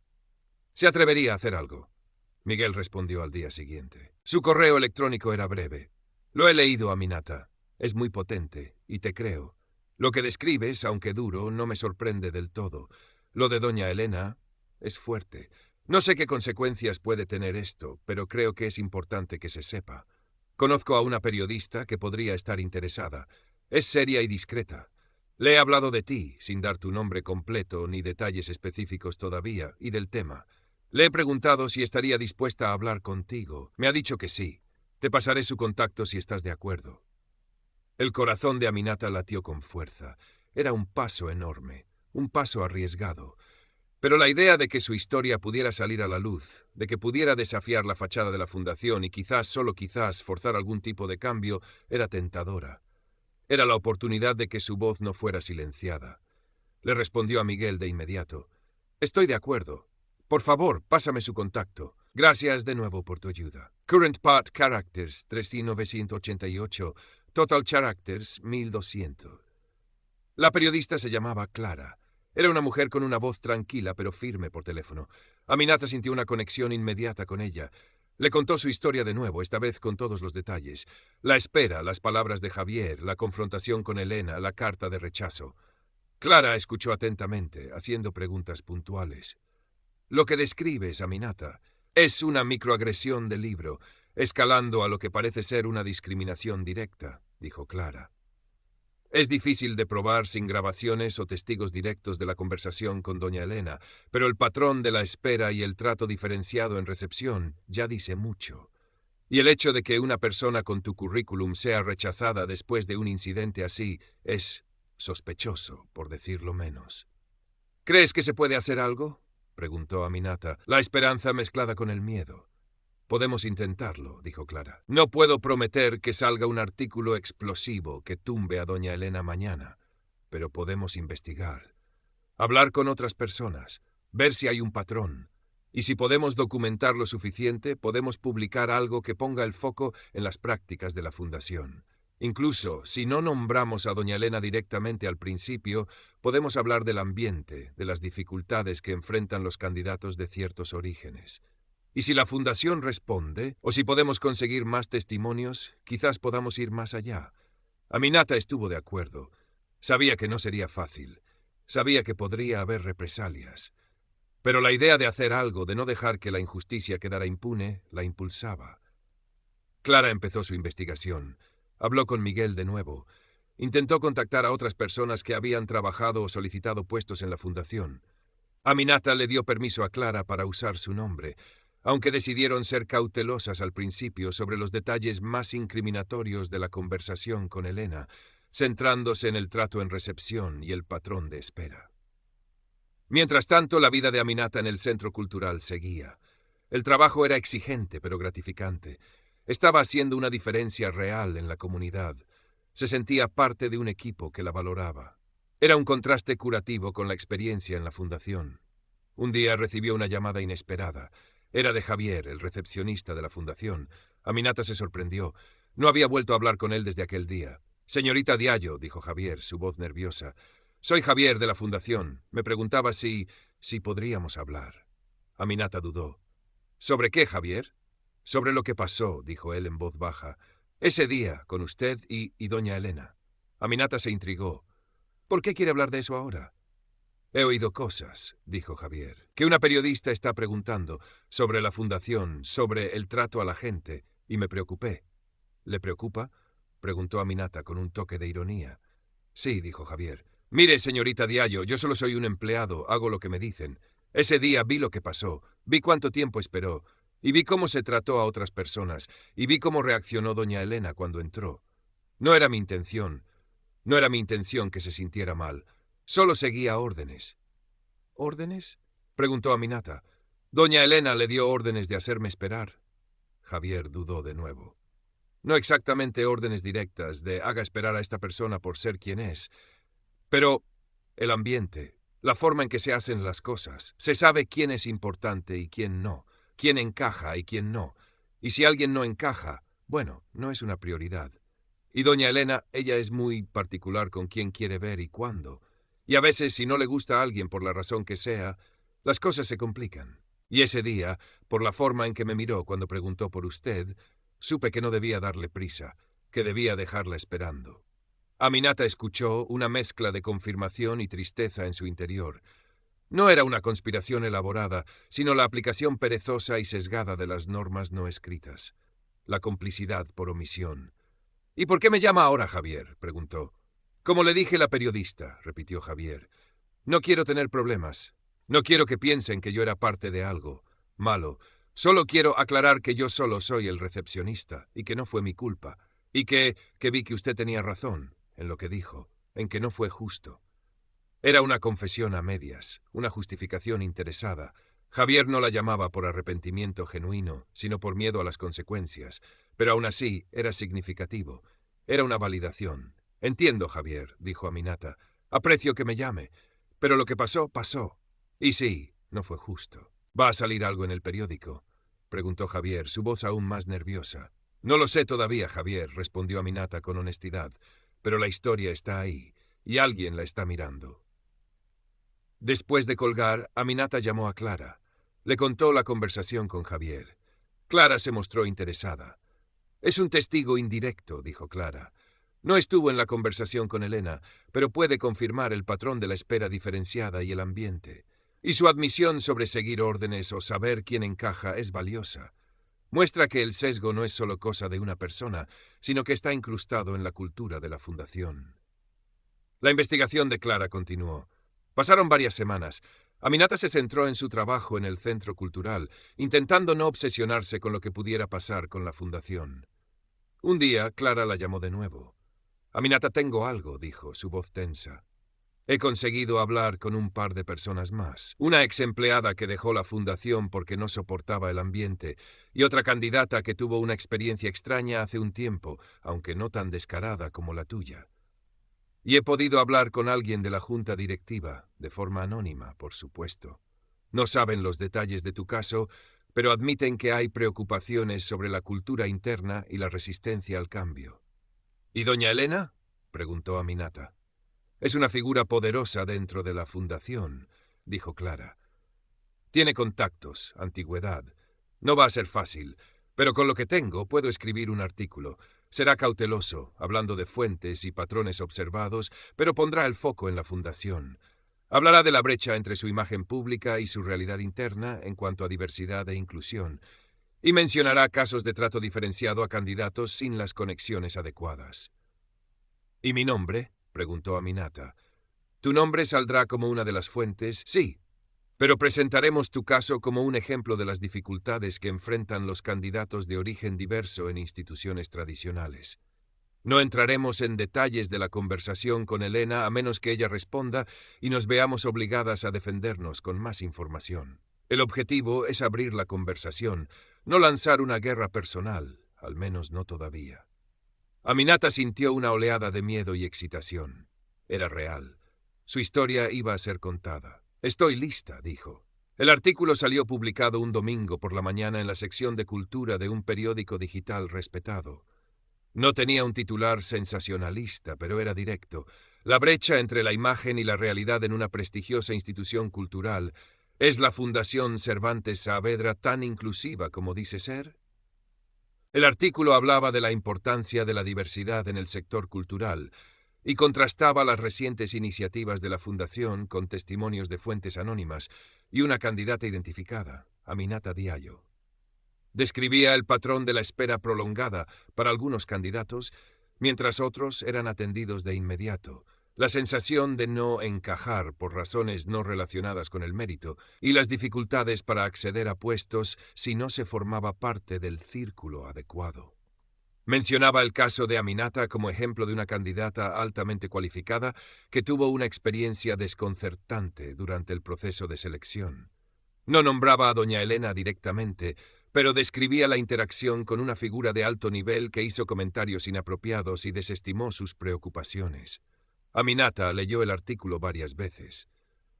¿Se atrevería a hacer algo? Miguel respondió al día siguiente. Su correo electrónico era breve. «Lo he leído, Aminata. Es muy potente, y te creo. Lo que describes, aunque duro, no me sorprende del todo. Lo de doña Elena es fuerte. No sé qué consecuencias puede tener esto, pero creo que es importante que se sepa. Conozco a una periodista que podría estar interesada. Es seria y discreta. Le he hablado de ti, sin dar tu nombre completo ni detalles específicos todavía, y del tema. Le he preguntado si estaría dispuesta a hablar contigo. Me ha dicho que sí. Te pasaré su contacto si estás de acuerdo». El corazón de Aminata latió con fuerza. Era un paso enorme, un paso arriesgado. Pero la idea de que su historia pudiera salir a la luz, de que pudiera desafiar la fachada de la fundación y quizás, solo quizás, forzar algún tipo de cambio, era tentadora. Era la oportunidad de que su voz no fuera silenciada. Le respondió a Miguel de inmediato. «Estoy de acuerdo. Por favor, pásame su contacto. Gracias de nuevo por tu ayuda. Current Part Characters, 3988. Total Characters, 1200». La periodista se llamaba Clara. Era una mujer con una voz tranquila pero firme por teléfono. Aminata sintió una conexión inmediata con ella. Le contó su historia de nuevo, esta vez con todos los detalles. La espera, las palabras de Javier, la confrontación con Elena, la carta de rechazo. Clara escuchó atentamente, haciendo preguntas puntuales. Lo que describes, Aminata, es una microagresión del libro, escalando a lo que parece ser una discriminación directa, dijo Clara. Es difícil de probar sin grabaciones o testigos directos de la conversación con doña Elena, pero el patrón de la espera y el trato diferenciado en recepción ya dice mucho. Y el hecho de que una persona con tu currículum sea rechazada después de un incidente así es sospechoso, por decirlo menos. ¿Crees que se puede hacer algo?, preguntó Aminata, la esperanza mezclada con el miedo. Podemos intentarlo, dijo Clara. No puedo prometer que salga un artículo explosivo que tumbe a doña Elena mañana, pero podemos investigar. Hablar con otras personas, ver si hay un patrón. Y si podemos documentar lo suficiente, podemos publicar algo que ponga el foco en las prácticas de la Fundación. Incluso, si no nombramos a doña Elena directamente al principio, podemos hablar del ambiente, de las dificultades que enfrentan los candidatos de ciertos orígenes. Y si la Fundación responde, o si podemos conseguir más testimonios, quizás podamos ir más allá. Aminata estuvo de acuerdo. Sabía que no sería fácil. Sabía que podría haber represalias. Pero la idea de hacer algo, de no dejar que la injusticia quedara impune, la impulsaba. Clara empezó su investigación. Habló con Miguel de nuevo. Intentó contactar a otras personas que habían trabajado o solicitado puestos en la Fundación. Aminata le dio permiso a Clara para usar su nombre, aunque decidieron ser cautelosas al principio sobre los detalles más incriminatorios de la conversación con Elena, centrándose en el trato en recepción y el patrón de espera. Mientras tanto, la vida de Aminata en el centro cultural seguía. El trabajo era exigente pero gratificante. Estaba haciendo una diferencia real en la comunidad. Se sentía parte de un equipo que la valoraba. Era un contraste curativo con la experiencia en la Fundación. Un día recibió una llamada inesperada. Era de Javier, el recepcionista de la Fundación. Aminata se sorprendió. No había vuelto a hablar con él desde aquel día. «Señorita Diallo», dijo Javier, su voz nerviosa. «Soy Javier de la Fundación. Me preguntaba si podríamos hablar». Aminata dudó. «¿Sobre qué, Javier?» «Sobre lo que pasó», dijo él en voz baja. «Ese día, con usted y doña Elena». Aminata se intrigó. «¿Por qué quiere hablar de eso ahora?» «He oído cosas», dijo Javier, «que una periodista está preguntando sobre la Fundación, sobre el trato a la gente, y me preocupé». «¿Le preocupa?», preguntó Aminata con un toque de ironía. «Sí», dijo Javier. «Mire, señorita Diallo, yo solo soy un empleado, hago lo que me dicen. Ese día vi lo que pasó, vi cuánto tiempo esperó, y vi cómo se trató a otras personas, y vi cómo reaccionó doña Elena cuando entró. No era mi intención que se sintiera mal. Solo seguía órdenes». «¿Órdenes?», preguntó Aminata. «Doña Elena le dio órdenes de hacerme esperar». Javier dudó de nuevo. «No exactamente órdenes directas de haga esperar a esta persona por ser quien es, pero el ambiente, la forma en que se hacen las cosas. Se sabe quién es importante y quién no, quién encaja y quién no. Y si alguien no encaja, bueno, no es una prioridad. Y doña Elena, ella es muy particular con quién quiere ver y cuándo. Y a veces, si no le gusta a alguien por la razón que sea, las cosas se complican. Y ese día, por la forma en que me miró cuando preguntó por usted, supe que no debía darle prisa, que debía dejarla esperando». Aminata escuchó una mezcla de confirmación y tristeza en su interior. No era una conspiración elaborada, sino la aplicación perezosa y sesgada de las normas no escritas. La complicidad por omisión. «¿Y por qué me llama ahora, Javier?», preguntó. «Como le dije la periodista», repitió Javier. «No quiero tener problemas. No quiero que piensen que yo era parte de algo malo. Solo quiero aclarar que yo solo soy el recepcionista y que no fue mi culpa. Y que vi que usted tenía razón en lo que dijo, en que no fue justo». Era una confesión a medias, una justificación interesada. Javier no la llamaba por arrepentimiento genuino, sino por miedo a las consecuencias, pero aún así era significativo. Era una validación. «Entiendo, Javier», dijo Aminata. «Aprecio que me llame, pero lo que pasó, pasó. Y sí, no fue justo». «¿Va a salir algo en el periódico?», preguntó Javier, su voz aún más nerviosa. «No lo sé todavía, Javier», respondió Aminata con honestidad, «pero la historia está ahí, y alguien la está mirando». Después de colgar, Aminata llamó a Clara. Le contó la conversación con Javier. Clara se mostró interesada. «Es un testigo indirecto», dijo Clara. No estuvo en la conversación con Elena, pero puede confirmar el patrón de la espera diferenciada y el ambiente. Y su admisión sobre seguir órdenes o saber quién encaja es valiosa. Muestra que el sesgo no es solo cosa de una persona, sino que está incrustado en la cultura de la fundación. La investigación de Clara continuó. Pasaron varias semanas. Aminata se centró en su trabajo en el centro cultural, intentando no obsesionarse con lo que pudiera pasar con la fundación. Un día, Clara la llamó de nuevo. «Aminata, tengo algo», dijo, su voz tensa. «He conseguido hablar con un par de personas más. Una ex empleada que dejó la fundación porque no soportaba el ambiente, y otra candidata que tuvo una experiencia extraña hace un tiempo, aunque no tan descarada como la tuya. Y he podido hablar con alguien de la junta directiva, de forma anónima, por supuesto. No saben los detalles de tu caso, pero admiten que hay preocupaciones sobre la cultura interna y la resistencia al cambio». «¿Y doña Elena?», preguntó Aminata. «Es una figura poderosa dentro de la fundación», dijo Clara. «Tiene contactos, antigüedad. No va a ser fácil, pero con lo que tengo puedo escribir un artículo. Será cauteloso, hablando de fuentes y patrones observados, pero pondrá el foco en la fundación. Hablará de la brecha entre su imagen pública y su realidad interna en cuanto a diversidad e inclusión, y mencionará casos de trato diferenciado a candidatos sin las conexiones adecuadas». «¿Y mi nombre?», preguntó Aminata. «¿Tu nombre saldrá como una de las fuentes?». «Sí, pero presentaremos tu caso como un ejemplo de las dificultades que enfrentan los candidatos de origen diverso en instituciones tradicionales. No entraremos en detalles de la conversación con Elena a menos que ella responda y nos veamos obligadas a defendernos con más información. El objetivo es abrir la conversación, no lanzar una guerra personal, al menos no todavía». Aminata sintió una oleada de miedo y excitación. Era real. Su historia iba a ser contada. «Estoy lista», dijo. El artículo salió publicado un domingo por la mañana en la sección de cultura de un periódico digital respetado. No tenía un titular sensacionalista, pero era directo. «La brecha entre la imagen y la realidad en una prestigiosa institución cultural. ¿Es la Fundación Cervantes Saavedra tan inclusiva como dice ser?». El artículo hablaba de la importancia de la diversidad en el sector cultural y contrastaba las recientes iniciativas de la Fundación con testimonios de fuentes anónimas y una candidata identificada, Aminata Diallo. Describía el patrón de la espera prolongada para algunos candidatos, mientras otros eran atendidos de inmediato, la sensación de no encajar por razones no relacionadas con el mérito y las dificultades para acceder a puestos si no se formaba parte del círculo adecuado. Mencionaba el caso de Aminata como ejemplo de una candidata altamente cualificada que tuvo una experiencia desconcertante durante el proceso de selección. No nombraba a doña Elena directamente, pero describía la interacción con una figura de alto nivel que hizo comentarios inapropiados y desestimó sus preocupaciones. Aminata leyó el artículo varias veces.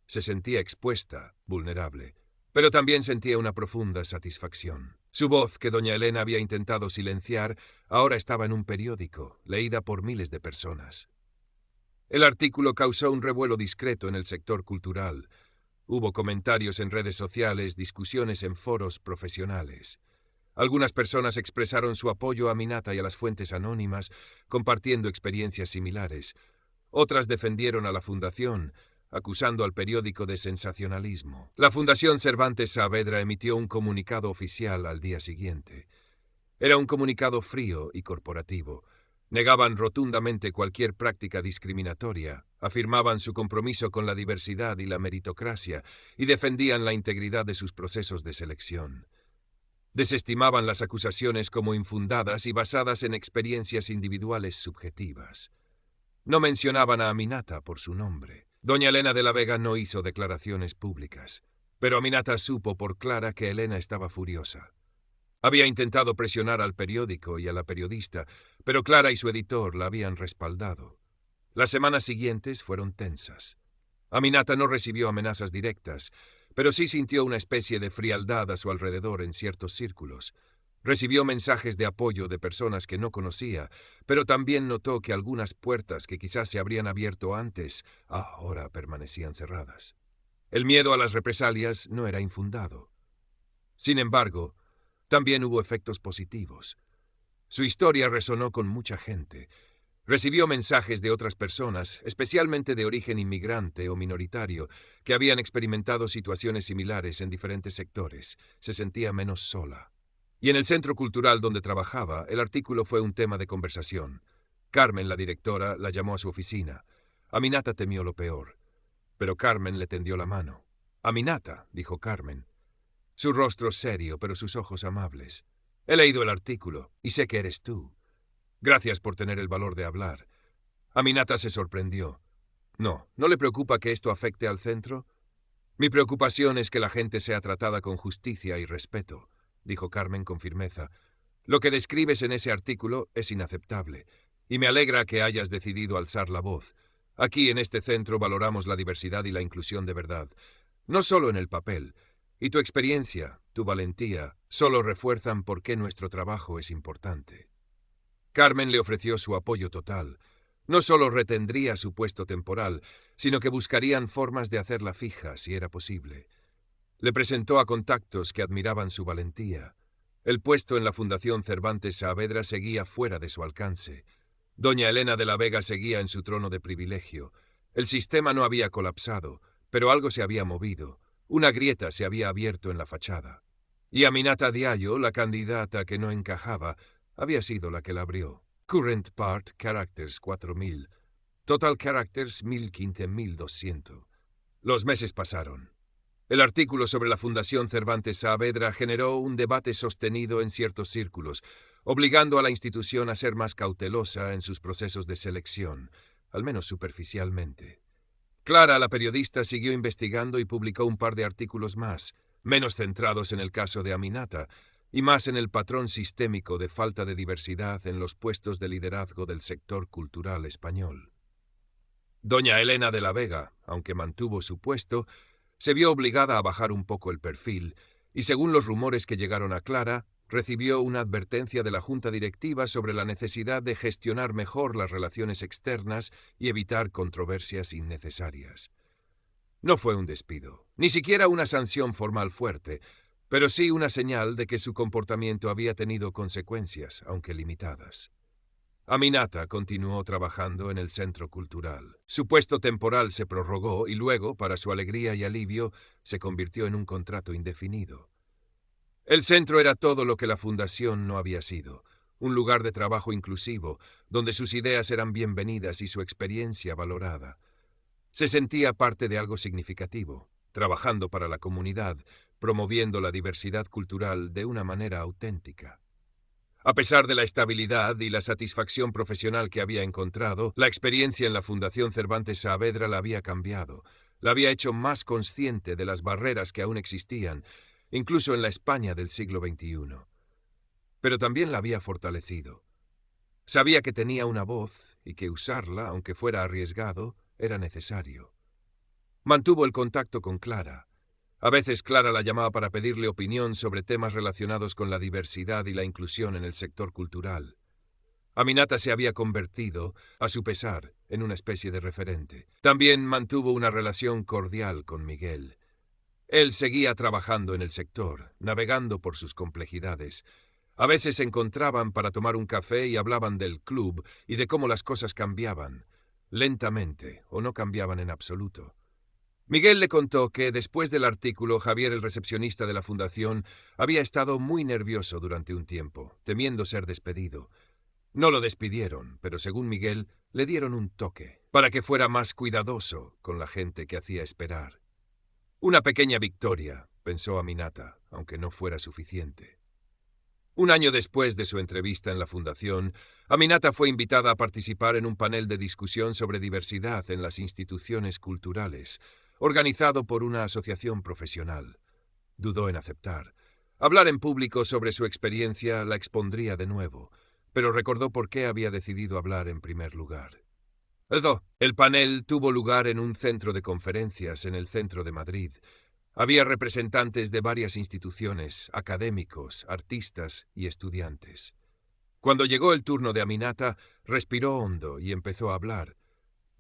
Se sentía expuesta, vulnerable, pero también sentía una profunda satisfacción. Su voz, que doña Elena había intentado silenciar, ahora estaba en un periódico, leída por miles de personas. El artículo causó un revuelo discreto en el sector cultural. Hubo comentarios en redes sociales, discusiones en foros profesionales. Algunas personas expresaron su apoyo a Aminata y a las fuentes anónimas, compartiendo experiencias similares. Otras defendieron a la Fundación, acusando al periódico de sensacionalismo. La Fundación Cervantes Saavedra emitió un comunicado oficial al día siguiente. Era un comunicado frío y corporativo. Negaban rotundamente cualquier práctica discriminatoria, afirmaban su compromiso con la diversidad y la meritocracia y defendían la integridad de sus procesos de selección. Desestimaban las acusaciones como infundadas y basadas en experiencias individuales subjetivas. No mencionaban a Aminata por su nombre. Doña Elena de la Vega no hizo declaraciones públicas, pero Aminata supo por Clara que Elena estaba furiosa. Había intentado presionar al periódico y a la periodista, pero Clara y su editor la habían respaldado. Las semanas siguientes fueron tensas. Aminata no recibió amenazas directas, pero sí sintió una especie de frialdad a su alrededor en ciertos círculos. Recibió mensajes de apoyo de personas que no conocía, pero también notó que algunas puertas que quizás se habrían abierto antes, ahora permanecían cerradas. El miedo a las represalias no era infundado. Sin embargo, también hubo efectos positivos. Su historia resonó con mucha gente. Recibió mensajes de otras personas, especialmente de origen inmigrante o minoritario, que habían experimentado situaciones similares en diferentes sectores. Se sentía menos sola. Y en el centro cultural donde trabajaba, el artículo fue un tema de conversación. Carmen, la directora, la llamó a su oficina. Aminata temió lo peor, pero Carmen le tendió la mano. «Aminata», dijo Carmen. Su rostro serio, pero sus ojos amables. «He leído el artículo, y sé que eres tú. Gracias por tener el valor de hablar». Aminata se sorprendió. ¿No le preocupa que esto afecte al centro? Mi preocupación es que la gente sea tratada con justicia y respeto, dijo Carmen con firmeza. Lo que describes en ese artículo es inaceptable, y me alegra que hayas decidido alzar la voz. Aquí en este centro valoramos la diversidad y la inclusión de verdad, no solo en el papel, y tu experiencia, tu valentía, solo refuerzan por qué nuestro trabajo es importante. Carmen le ofreció su apoyo total. No solo retendría su puesto temporal, sino que buscarían formas de hacerla fija, si era posible. Le presentó a contactos que admiraban su valentía. El puesto en la Fundación Cervantes Saavedra seguía fuera de su alcance. Doña Elena de la Vega seguía en su trono de privilegio. El sistema no había colapsado, pero algo se había movido. Una grieta se había abierto en la fachada. Y Aminata Diallo, la candidata que no encajaba, había sido la que la abrió. Current Part Characters 4000. Total Characters 1015.200. Los meses pasaron. El artículo sobre la Fundación Cervantes Saavedra generó un debate sostenido en ciertos círculos, obligando a la institución a ser más cautelosa en sus procesos de selección, al menos superficialmente. Clara, la periodista, siguió investigando y publicó un par de artículos más, menos centrados en el caso de Aminata, y más en el patrón sistémico de falta de diversidad en los puestos de liderazgo del sector cultural español. Doña Elena de la Vega, aunque mantuvo su puesto, se vio obligada a bajar un poco el perfil, y según los rumores que llegaron a Clara, recibió una advertencia de la Junta Directiva sobre la necesidad de gestionar mejor las relaciones externas y evitar controversias innecesarias. No fue un despido, ni siquiera una sanción formal fuerte, pero sí una señal de que su comportamiento había tenido consecuencias, aunque limitadas. Aminata continuó trabajando en el centro cultural. Su puesto temporal se prorrogó y luego, para su alegría y alivio, se convirtió en un contrato indefinido. El centro era todo lo que la fundación no había sido, un lugar de trabajo inclusivo, donde sus ideas eran bienvenidas y su experiencia valorada. Se sentía parte de algo significativo, trabajando para la comunidad, promoviendo la diversidad cultural de una manera auténtica. A pesar de la estabilidad y la satisfacción profesional que había encontrado, la experiencia en la Fundación Cervantes Saavedra la había cambiado, la había hecho más consciente de las barreras que aún existían, incluso en la España del siglo XXI. Pero también la había fortalecido. Sabía que tenía una voz y que usarla, aunque fuera arriesgado, era necesario. Mantuvo el contacto con Clara. A veces Clara la llamaba para pedirle opinión sobre temas relacionados con la diversidad y la inclusión en el sector cultural. Aminata se había convertido, a su pesar, en una especie de referente. También mantuvo una relación cordial con Miguel. Él seguía trabajando en el sector, navegando por sus complejidades. A veces se encontraban para tomar un café y hablaban del club y de cómo las cosas cambiaban, lentamente o no cambiaban en absoluto. Miguel le contó que, después del artículo, Javier, el recepcionista de la fundación, había estado muy nervioso durante un tiempo, temiendo ser despedido. No lo despidieron, pero según Miguel, le dieron un toque, para que fuera más cuidadoso con la gente que hacía esperar. Una pequeña victoria, pensó Aminata, aunque no fuera suficiente. Un año después de su entrevista en la fundación, Aminata fue invitada a participar en un panel de discusión sobre diversidad en las instituciones culturales, organizado por una asociación profesional. Dudó en aceptar. Hablar en público sobre su experiencia la expondría de nuevo, pero recordó por qué había decidido hablar en primer lugar. El panel tuvo lugar en un centro de conferencias en el centro de Madrid. Había representantes de varias instituciones, académicos, artistas y estudiantes. Cuando llegó el turno de Aminata, respiró hondo y empezó a hablar.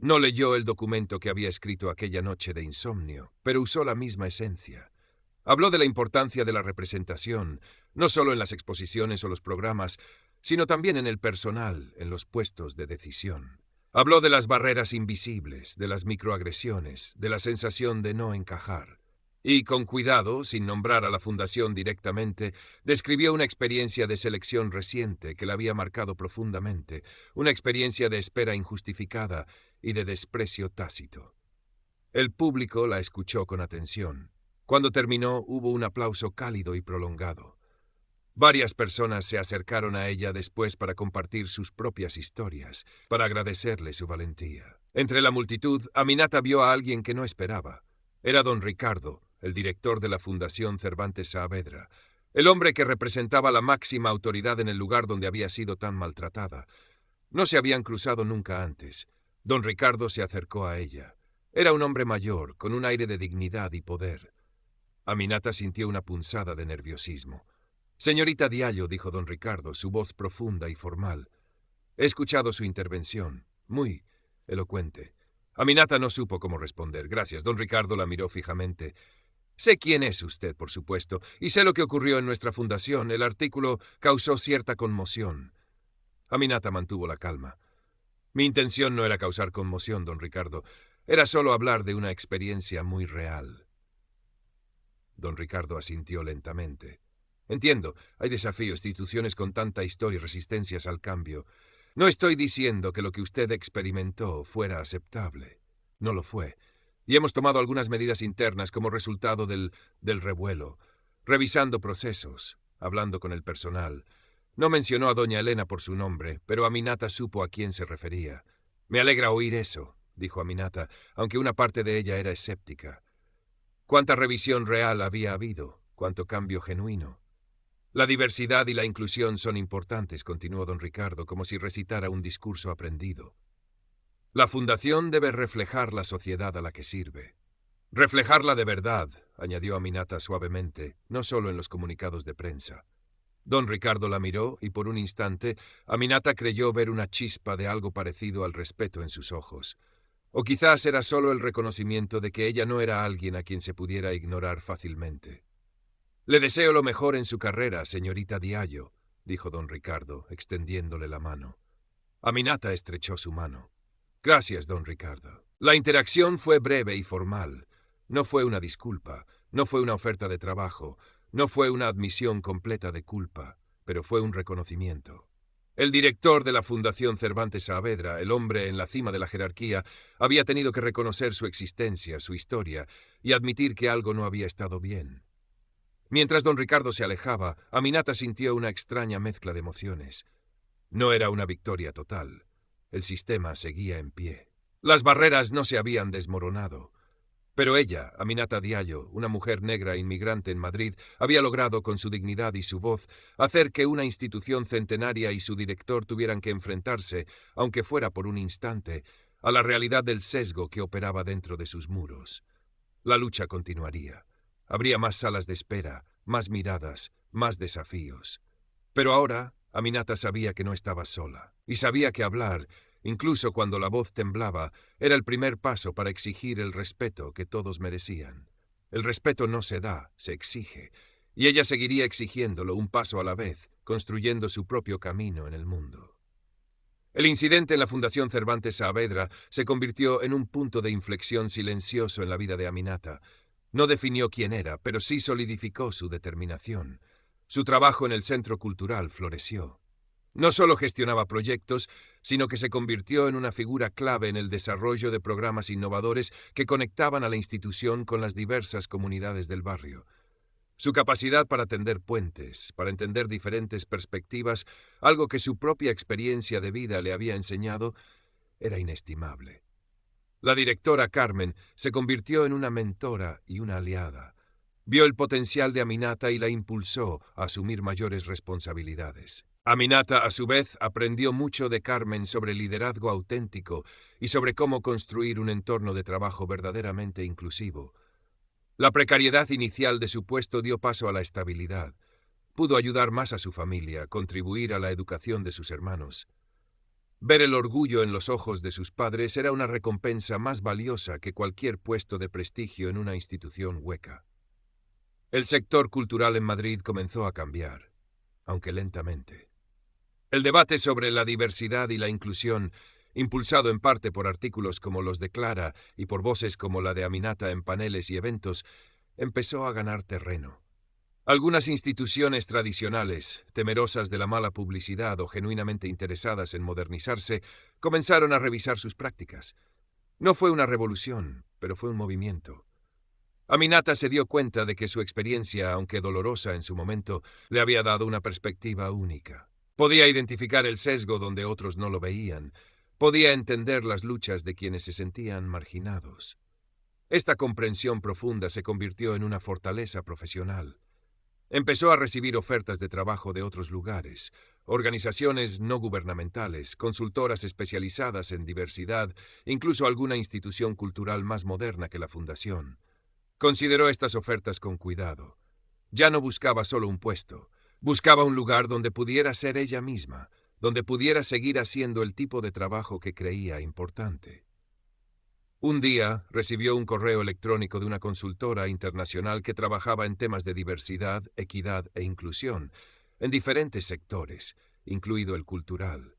No leyó el documento que había escrito aquella noche de insomnio, pero usó la misma esencia. Habló de la importancia de la representación, no solo en las exposiciones o los programas, sino también en el personal, en los puestos de decisión. Habló de las barreras invisibles, de las microagresiones, de la sensación de no encajar. Y, con cuidado, sin nombrar a la fundación directamente, describió una experiencia de selección reciente que la había marcado profundamente, una experiencia de espera injustificada y de desprecio tácito. El público la escuchó con atención. Cuando terminó, hubo un aplauso cálido y prolongado. Varias personas se acercaron a ella después para compartir sus propias historias, para agradecerle su valentía. Entre la multitud, Aminata vio a alguien que no esperaba. Era don Ricardo, el director de la Fundación Cervantes Saavedra, el hombre que representaba la máxima autoridad en el lugar donde había sido tan maltratada. No se habían cruzado nunca antes. Don Ricardo se acercó a ella. Era un hombre mayor, con un aire de dignidad y poder. Aminata sintió una punzada de nerviosismo. «Señorita Diallo», dijo don Ricardo, su voz profunda y formal. «He escuchado su intervención. Muy elocuente». Aminata no supo cómo responder. «Gracias». Don Ricardo la miró fijamente. «Sé quién es usted, por supuesto, y sé lo que ocurrió en nuestra fundación. El artículo causó cierta conmoción». Aminata mantuvo la calma. «Mi intención no era causar conmoción, don Ricardo. Era solo hablar de una experiencia muy real». Don Ricardo asintió lentamente. «Entiendo, hay desafíos, instituciones con tanta historia y resistencias al cambio. No estoy diciendo que lo que usted experimentó fuera aceptable. No lo fue. Y hemos tomado algunas medidas internas como resultado del revuelo, revisando procesos, hablando con el personal. No mencionó a doña Elena por su nombre, pero Aminata supo a quién se refería. Me alegra oír eso», dijo Aminata, aunque una parte de ella era escéptica. ¿Cuánta revisión real había habido? ¿Cuánto cambio genuino? «La diversidad y la inclusión son importantes», continuó don Ricardo, como si recitara un discurso aprendido. «La fundación debe reflejar la sociedad a la que sirve. Reflejarla de verdad», añadió Aminata suavemente, no solo en los comunicados de prensa. Don Ricardo la miró y por un instante Aminata creyó ver una chispa de algo parecido al respeto en sus ojos. O quizás era solo el reconocimiento de que ella no era alguien a quien se pudiera ignorar fácilmente. «Le deseo lo mejor en su carrera, señorita Diallo», dijo don Ricardo, extendiéndole la mano. Aminata estrechó su mano. «Gracias, don Ricardo». La interacción fue breve y formal. No fue una disculpa, no fue una oferta de trabajo, no fue una admisión completa de culpa, pero fue un reconocimiento. El director de la Fundación Cervantes Saavedra, el hombre en la cima de la jerarquía, había tenido que reconocer su existencia, su historia, y admitir que algo no había estado bien. Mientras don Ricardo se alejaba, Aminata sintió una extraña mezcla de emociones. No era una victoria total. El sistema seguía en pie. Las barreras no se habían desmoronado. Pero ella, Aminata Diallo, una mujer negra inmigrante en Madrid, había logrado, con su dignidad y su voz, hacer que una institución centenaria y su director tuvieran que enfrentarse, aunque fuera por un instante, a la realidad del sesgo que operaba dentro de sus muros. La lucha continuaría. Habría más salas de espera, más miradas, más desafíos. Pero ahora, Aminata sabía que no estaba sola, y sabía que hablar, incluso cuando la voz temblaba, era el primer paso para exigir el respeto que todos merecían. El respeto no se da, se exige, y ella seguiría exigiéndolo un paso a la vez, construyendo su propio camino en el mundo. El incidente en la Fundación Cervantes Saavedra se convirtió en un punto de inflexión silencioso en la vida de Aminata. No definió quién era, pero sí solidificó su determinación. Su trabajo en el Centro Cultural floreció. No solo gestionaba proyectos, sino que se convirtió en una figura clave en el desarrollo de programas innovadores que conectaban a la institución con las diversas comunidades del barrio. Su capacidad para tender puentes, para entender diferentes perspectivas, algo que su propia experiencia de vida le había enseñado, era inestimable. La directora Carmen se convirtió en una mentora y una aliada. Vio el potencial de Aminata y la impulsó a asumir mayores responsabilidades. Aminata, a su vez, aprendió mucho de Carmen sobre liderazgo auténtico y sobre cómo construir un entorno de trabajo verdaderamente inclusivo. La precariedad inicial de su puesto dio paso a la estabilidad. Pudo ayudar más a su familia, contribuir a la educación de sus hermanos. Ver el orgullo en los ojos de sus padres era una recompensa más valiosa que cualquier puesto de prestigio en una institución hueca. El sector cultural en Madrid comenzó a cambiar, aunque lentamente. El debate sobre la diversidad y la inclusión, impulsado en parte por artículos como los de Clara y por voces como la de Aminata en paneles y eventos, empezó a ganar terreno. Algunas instituciones tradicionales, temerosas de la mala publicidad o genuinamente interesadas en modernizarse, comenzaron a revisar sus prácticas. No fue una revolución, pero fue un movimiento. Aminata se dio cuenta de que su experiencia, aunque dolorosa en su momento, le había dado una perspectiva única. Podía identificar el sesgo donde otros no lo veían. Podía entender las luchas de quienes se sentían marginados. Esta comprensión profunda se convirtió en una fortaleza profesional. Empezó a recibir ofertas de trabajo de otros lugares, organizaciones no gubernamentales, consultoras especializadas en diversidad, incluso alguna institución cultural más moderna que la Fundación. Consideró estas ofertas con cuidado. Ya no buscaba solo un puesto, buscaba un lugar donde pudiera ser ella misma, donde pudiera seguir haciendo el tipo de trabajo que creía importante. Un día recibió un correo electrónico de una consultora internacional que trabajaba en temas de diversidad, equidad e inclusión, en diferentes sectores, incluido el cultural.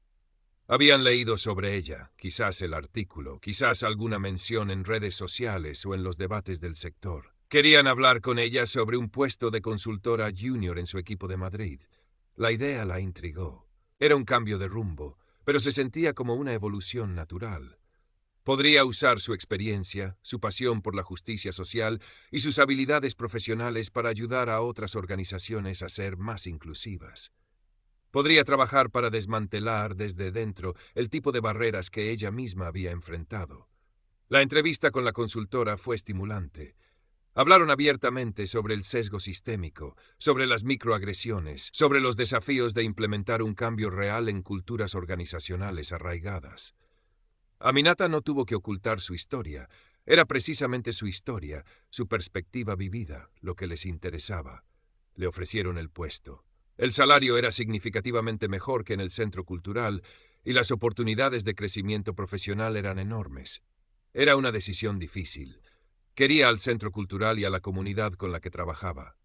Habían leído sobre ella, quizás el artículo, quizás alguna mención en redes sociales o en los debates del sector. Querían hablar con ella sobre un puesto de consultora junior en su equipo de Madrid. La idea la intrigó. Era un cambio de rumbo, pero se sentía como una evolución natural. Podría usar su experiencia, su pasión por la justicia social y sus habilidades profesionales para ayudar a otras organizaciones a ser más inclusivas. Podría trabajar para desmantelar desde dentro el tipo de barreras que ella misma había enfrentado. La entrevista con la consultora fue estimulante. Hablaron abiertamente sobre el sesgo sistémico, sobre las microagresiones, sobre los desafíos de implementar un cambio real en culturas organizacionales arraigadas. Aminata no tuvo que ocultar su historia. Era precisamente su historia, su perspectiva vivida, lo que les interesaba. Le ofrecieron el puesto. El salario era significativamente mejor que en el centro cultural y las oportunidades de crecimiento profesional eran enormes. Era una decisión difícil. Quería al centro cultural y a la comunidad con la que trabajaba.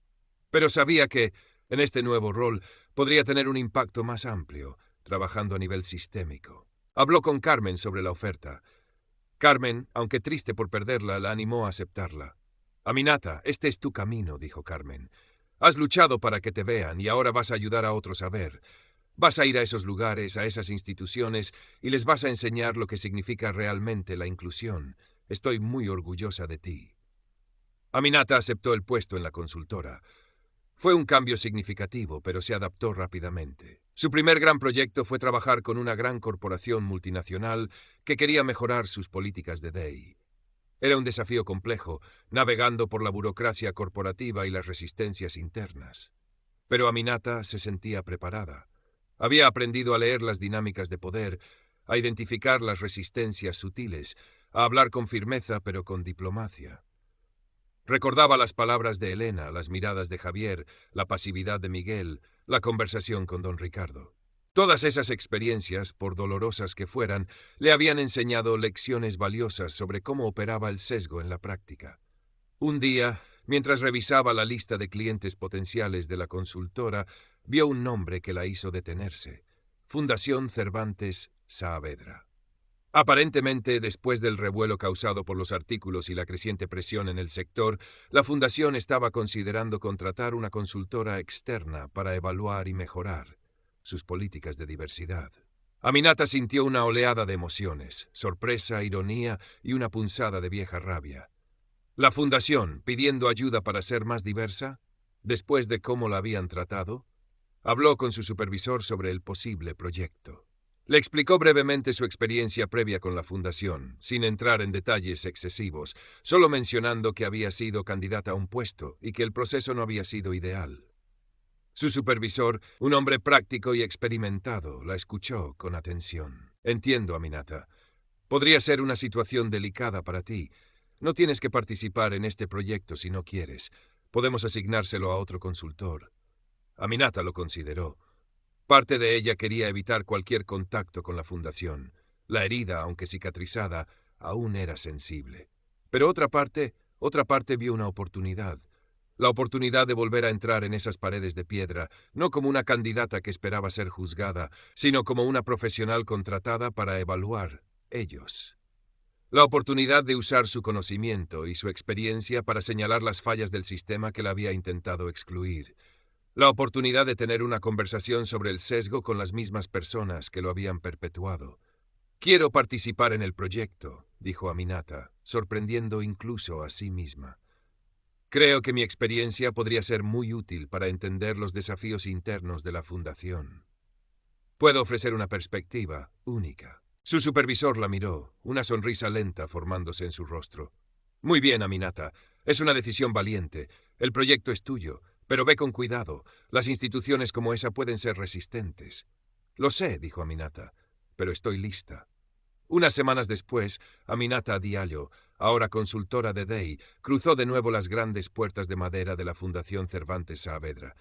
Pero sabía que, en este nuevo rol, podría tener un impacto más amplio, trabajando a nivel sistémico. Habló con Carmen sobre la oferta. Carmen, aunque triste por perderla, la animó a aceptarla. «Aminata, este es tu camino», dijo Carmen. «Has luchado para que te vean y ahora vas a ayudar a otros a ver. Vas a ir a esos lugares, a esas instituciones, y les vas a enseñar lo que significa realmente la inclusión. Estoy muy orgullosa de ti». Aminata aceptó el puesto en la consultora. Fue un cambio significativo, pero se adaptó rápidamente. Su primer gran proyecto fue trabajar con una gran corporación multinacional que quería mejorar sus políticas de DEI. Era un desafío complejo, navegando por la burocracia corporativa y las resistencias internas. Pero Aminata se sentía preparada. Había aprendido a leer las dinámicas de poder, a identificar las resistencias sutiles, a hablar con firmeza pero con diplomacia. Recordaba las palabras de Elena, las miradas de Javier, la pasividad de Miguel, la conversación con don Ricardo. Todas esas experiencias, por dolorosas que fueran, le habían enseñado lecciones valiosas sobre cómo operaba el sesgo en la práctica. Un día, mientras revisaba la lista de clientes potenciales de la consultora, vio un nombre que la hizo detenerse: Fundación Cervantes Saavedra. Aparentemente, después del revuelo causado por los artículos y la creciente presión en el sector, la Fundación estaba considerando contratar una consultora externa para evaluar y mejorar sus políticas de diversidad. Aminata sintió una oleada de emociones, sorpresa, ironía y una punzada de vieja rabia. La Fundación, pidiendo ayuda para ser más diversa, después de cómo la habían tratado, habló con su supervisor sobre el posible proyecto. Le explicó brevemente su experiencia previa con la Fundación, sin entrar en detalles excesivos, solo mencionando que había sido candidata a un puesto y que el proceso no había sido ideal. Su supervisor, un hombre práctico y experimentado, la escuchó con atención. «Entiendo, Aminata. Podría ser una situación delicada para ti. No tienes que participar en este proyecto si no quieres. Podemos asignárselo a otro consultor». Aminata lo consideró. Parte de ella quería evitar cualquier contacto con la Fundación. La herida, aunque cicatrizada, aún era sensible. Pero otra parte vio una oportunidad. La oportunidad de volver a entrar en esas paredes de piedra, no como una candidata que esperaba ser juzgada, sino como una profesional contratada para evaluar ellos. La oportunidad de usar su conocimiento y su experiencia para señalar las fallas del sistema que la había intentado excluir. La oportunidad de tener una conversación sobre el sesgo con las mismas personas que lo habían perpetuado. «Quiero participar en el proyecto», dijo Aminata, sorprendiendo incluso a sí misma. «Creo que mi experiencia podría ser muy útil para entender los desafíos internos de la Fundación. Puedo ofrecer una perspectiva única». Su supervisor la miró, una sonrisa lenta formándose en su rostro. «Muy bien, Aminata. Es una decisión valiente. El proyecto es tuyo, pero ve con cuidado. Las instituciones como esa pueden ser resistentes». «Lo sé», dijo Aminata, «pero estoy lista». Unas semanas después, Aminata Diallo, ahora consultora de DEI, cruzó de nuevo las grandes puertas de madera de la Fundación Cervantes Saavedra.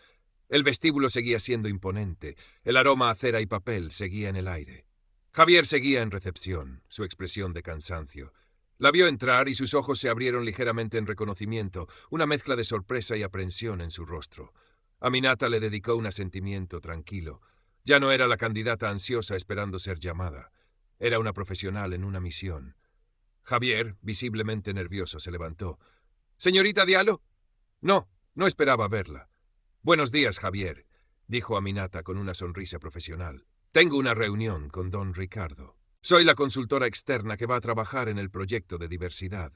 El vestíbulo seguía siendo imponente, el aroma a cera y papel seguía en el aire. Javier seguía en recepción, su expresión de cansancio. La vio entrar y sus ojos se abrieron ligeramente en reconocimiento, una mezcla de sorpresa y aprensión en su rostro. Aminata le dedicó un asentimiento tranquilo. Ya no era la candidata ansiosa esperando ser llamada. Era una profesional en una misión. Javier, visiblemente nervioso, se levantó. «¿Señorita Diallo?» «No, no esperaba verla». «Buenos días, Javier», dijo Aminata con una sonrisa profesional. «Tengo una reunión con don Ricardo. Soy la consultora externa que va a trabajar en el proyecto de diversidad».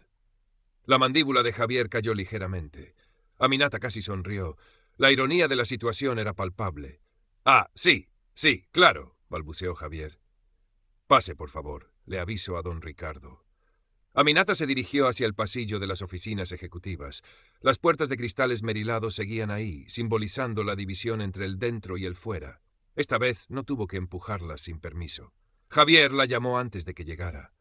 La mandíbula de Javier cayó ligeramente. Aminata casi sonrió. La ironía de la situación era palpable. «Ah, sí, claro», balbuceó Javier. «Pase, por favor», le aviso a don Ricardo. Aminata se dirigió hacia el pasillo de las oficinas ejecutivas. Las puertas de cristal esmerilado seguían ahí, simbolizando la división entre el dentro y el fuera. Esta vez no tuvo que empujarlas sin permiso. Javier la llamó antes de que llegara.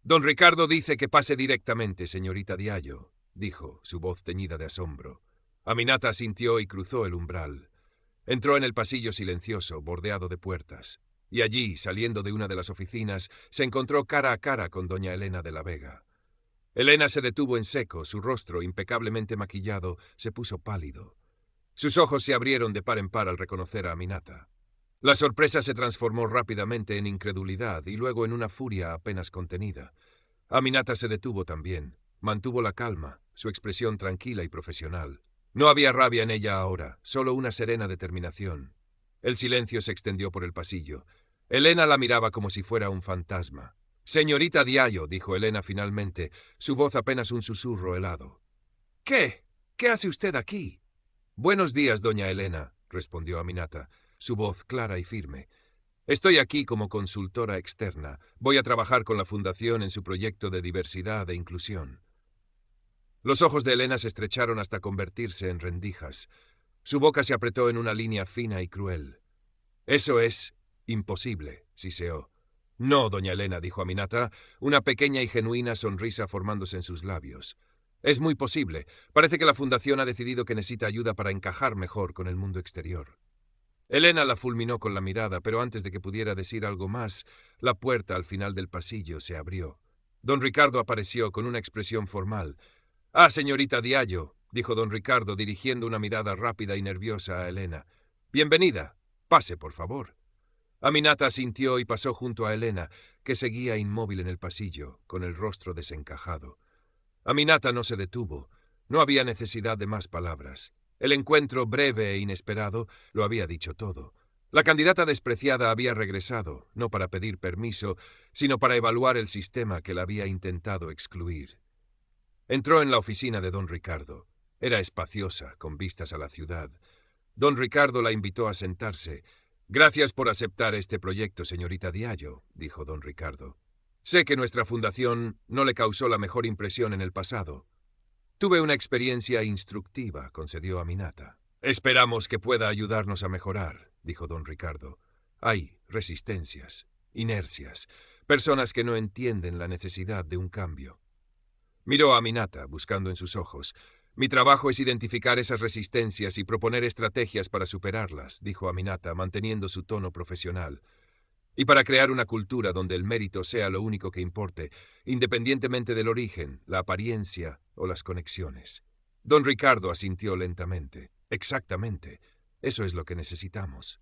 «Don Ricardo dice que pase directamente, señorita Diallo», dijo, su voz teñida de asombro. Aminata asintió y cruzó el umbral. Entró en el pasillo silencioso, bordeado de puertas. Y allí, saliendo de una de las oficinas, se encontró cara a cara con doña Elena de la Vega. Elena se detuvo en seco, su rostro, impecablemente maquillado, se puso pálido. Sus ojos se abrieron de par en par al reconocer a Aminata. La sorpresa se transformó rápidamente en incredulidad y luego en una furia apenas contenida. Aminata se detuvo también. Mantuvo la calma, su expresión tranquila y profesional. No había rabia en ella ahora, solo una serena determinación. El silencio se extendió por el pasillo. Elena la miraba como si fuera un fantasma. «Señorita Diallo», dijo Elena finalmente, su voz apenas un susurro helado. «¿Qué? ¿Qué hace usted aquí?» «Buenos días, doña Elena», respondió Aminata, su voz clara y firme. «Estoy aquí como consultora externa. Voy a trabajar con la Fundación en su proyecto de diversidad e inclusión». Los ojos de Elena se estrecharon hasta convertirse en rendijas. Su boca se apretó en una línea fina y cruel. «Eso es imposible», siseó. «No, doña Elena», dijo Aminata, una pequeña y genuina sonrisa formándose en sus labios. «Es muy posible. Parece que la Fundación ha decidido que necesita ayuda para encajar mejor con el mundo exterior». Elena la fulminó con la mirada, pero antes de que pudiera decir algo más, la puerta al final del pasillo se abrió. Don Ricardo apareció con una expresión formal. «Ah, señorita Diallo», dijo don Ricardo, dirigiendo una mirada rápida y nerviosa a Elena. «Bienvenida. Pase, por favor». Aminata asintió y pasó junto a Elena, que seguía inmóvil en el pasillo, con el rostro desencajado. Aminata no se detuvo. No había necesidad de más palabras. El encuentro breve e inesperado lo había dicho todo. La candidata despreciada había regresado, no para pedir permiso, sino para evaluar el sistema que la había intentado excluir. Entró en la oficina de don Ricardo. Era espaciosa, con vistas a la ciudad. Don Ricardo la invitó a sentarse. «Gracias por aceptar este proyecto, señorita Diallo», dijo don Ricardo. «Sé que nuestra fundación no le causó la mejor impresión en el pasado». «Tuve una experiencia instructiva», concedió Aminata. «Esperamos que pueda ayudarnos a mejorar», dijo don Ricardo. «Hay resistencias, inercias, personas que no entienden la necesidad de un cambio». Miró a Aminata, buscando en sus ojos. «Mi trabajo es identificar esas resistencias y proponer estrategias para superarlas», dijo Aminata, manteniendo su tono profesional. «Y para crear una cultura donde el mérito sea lo único que importe, independientemente del origen, la apariencia o las conexiones». Don Ricardo asintió lentamente. Exactamente. Eso es lo que necesitamos.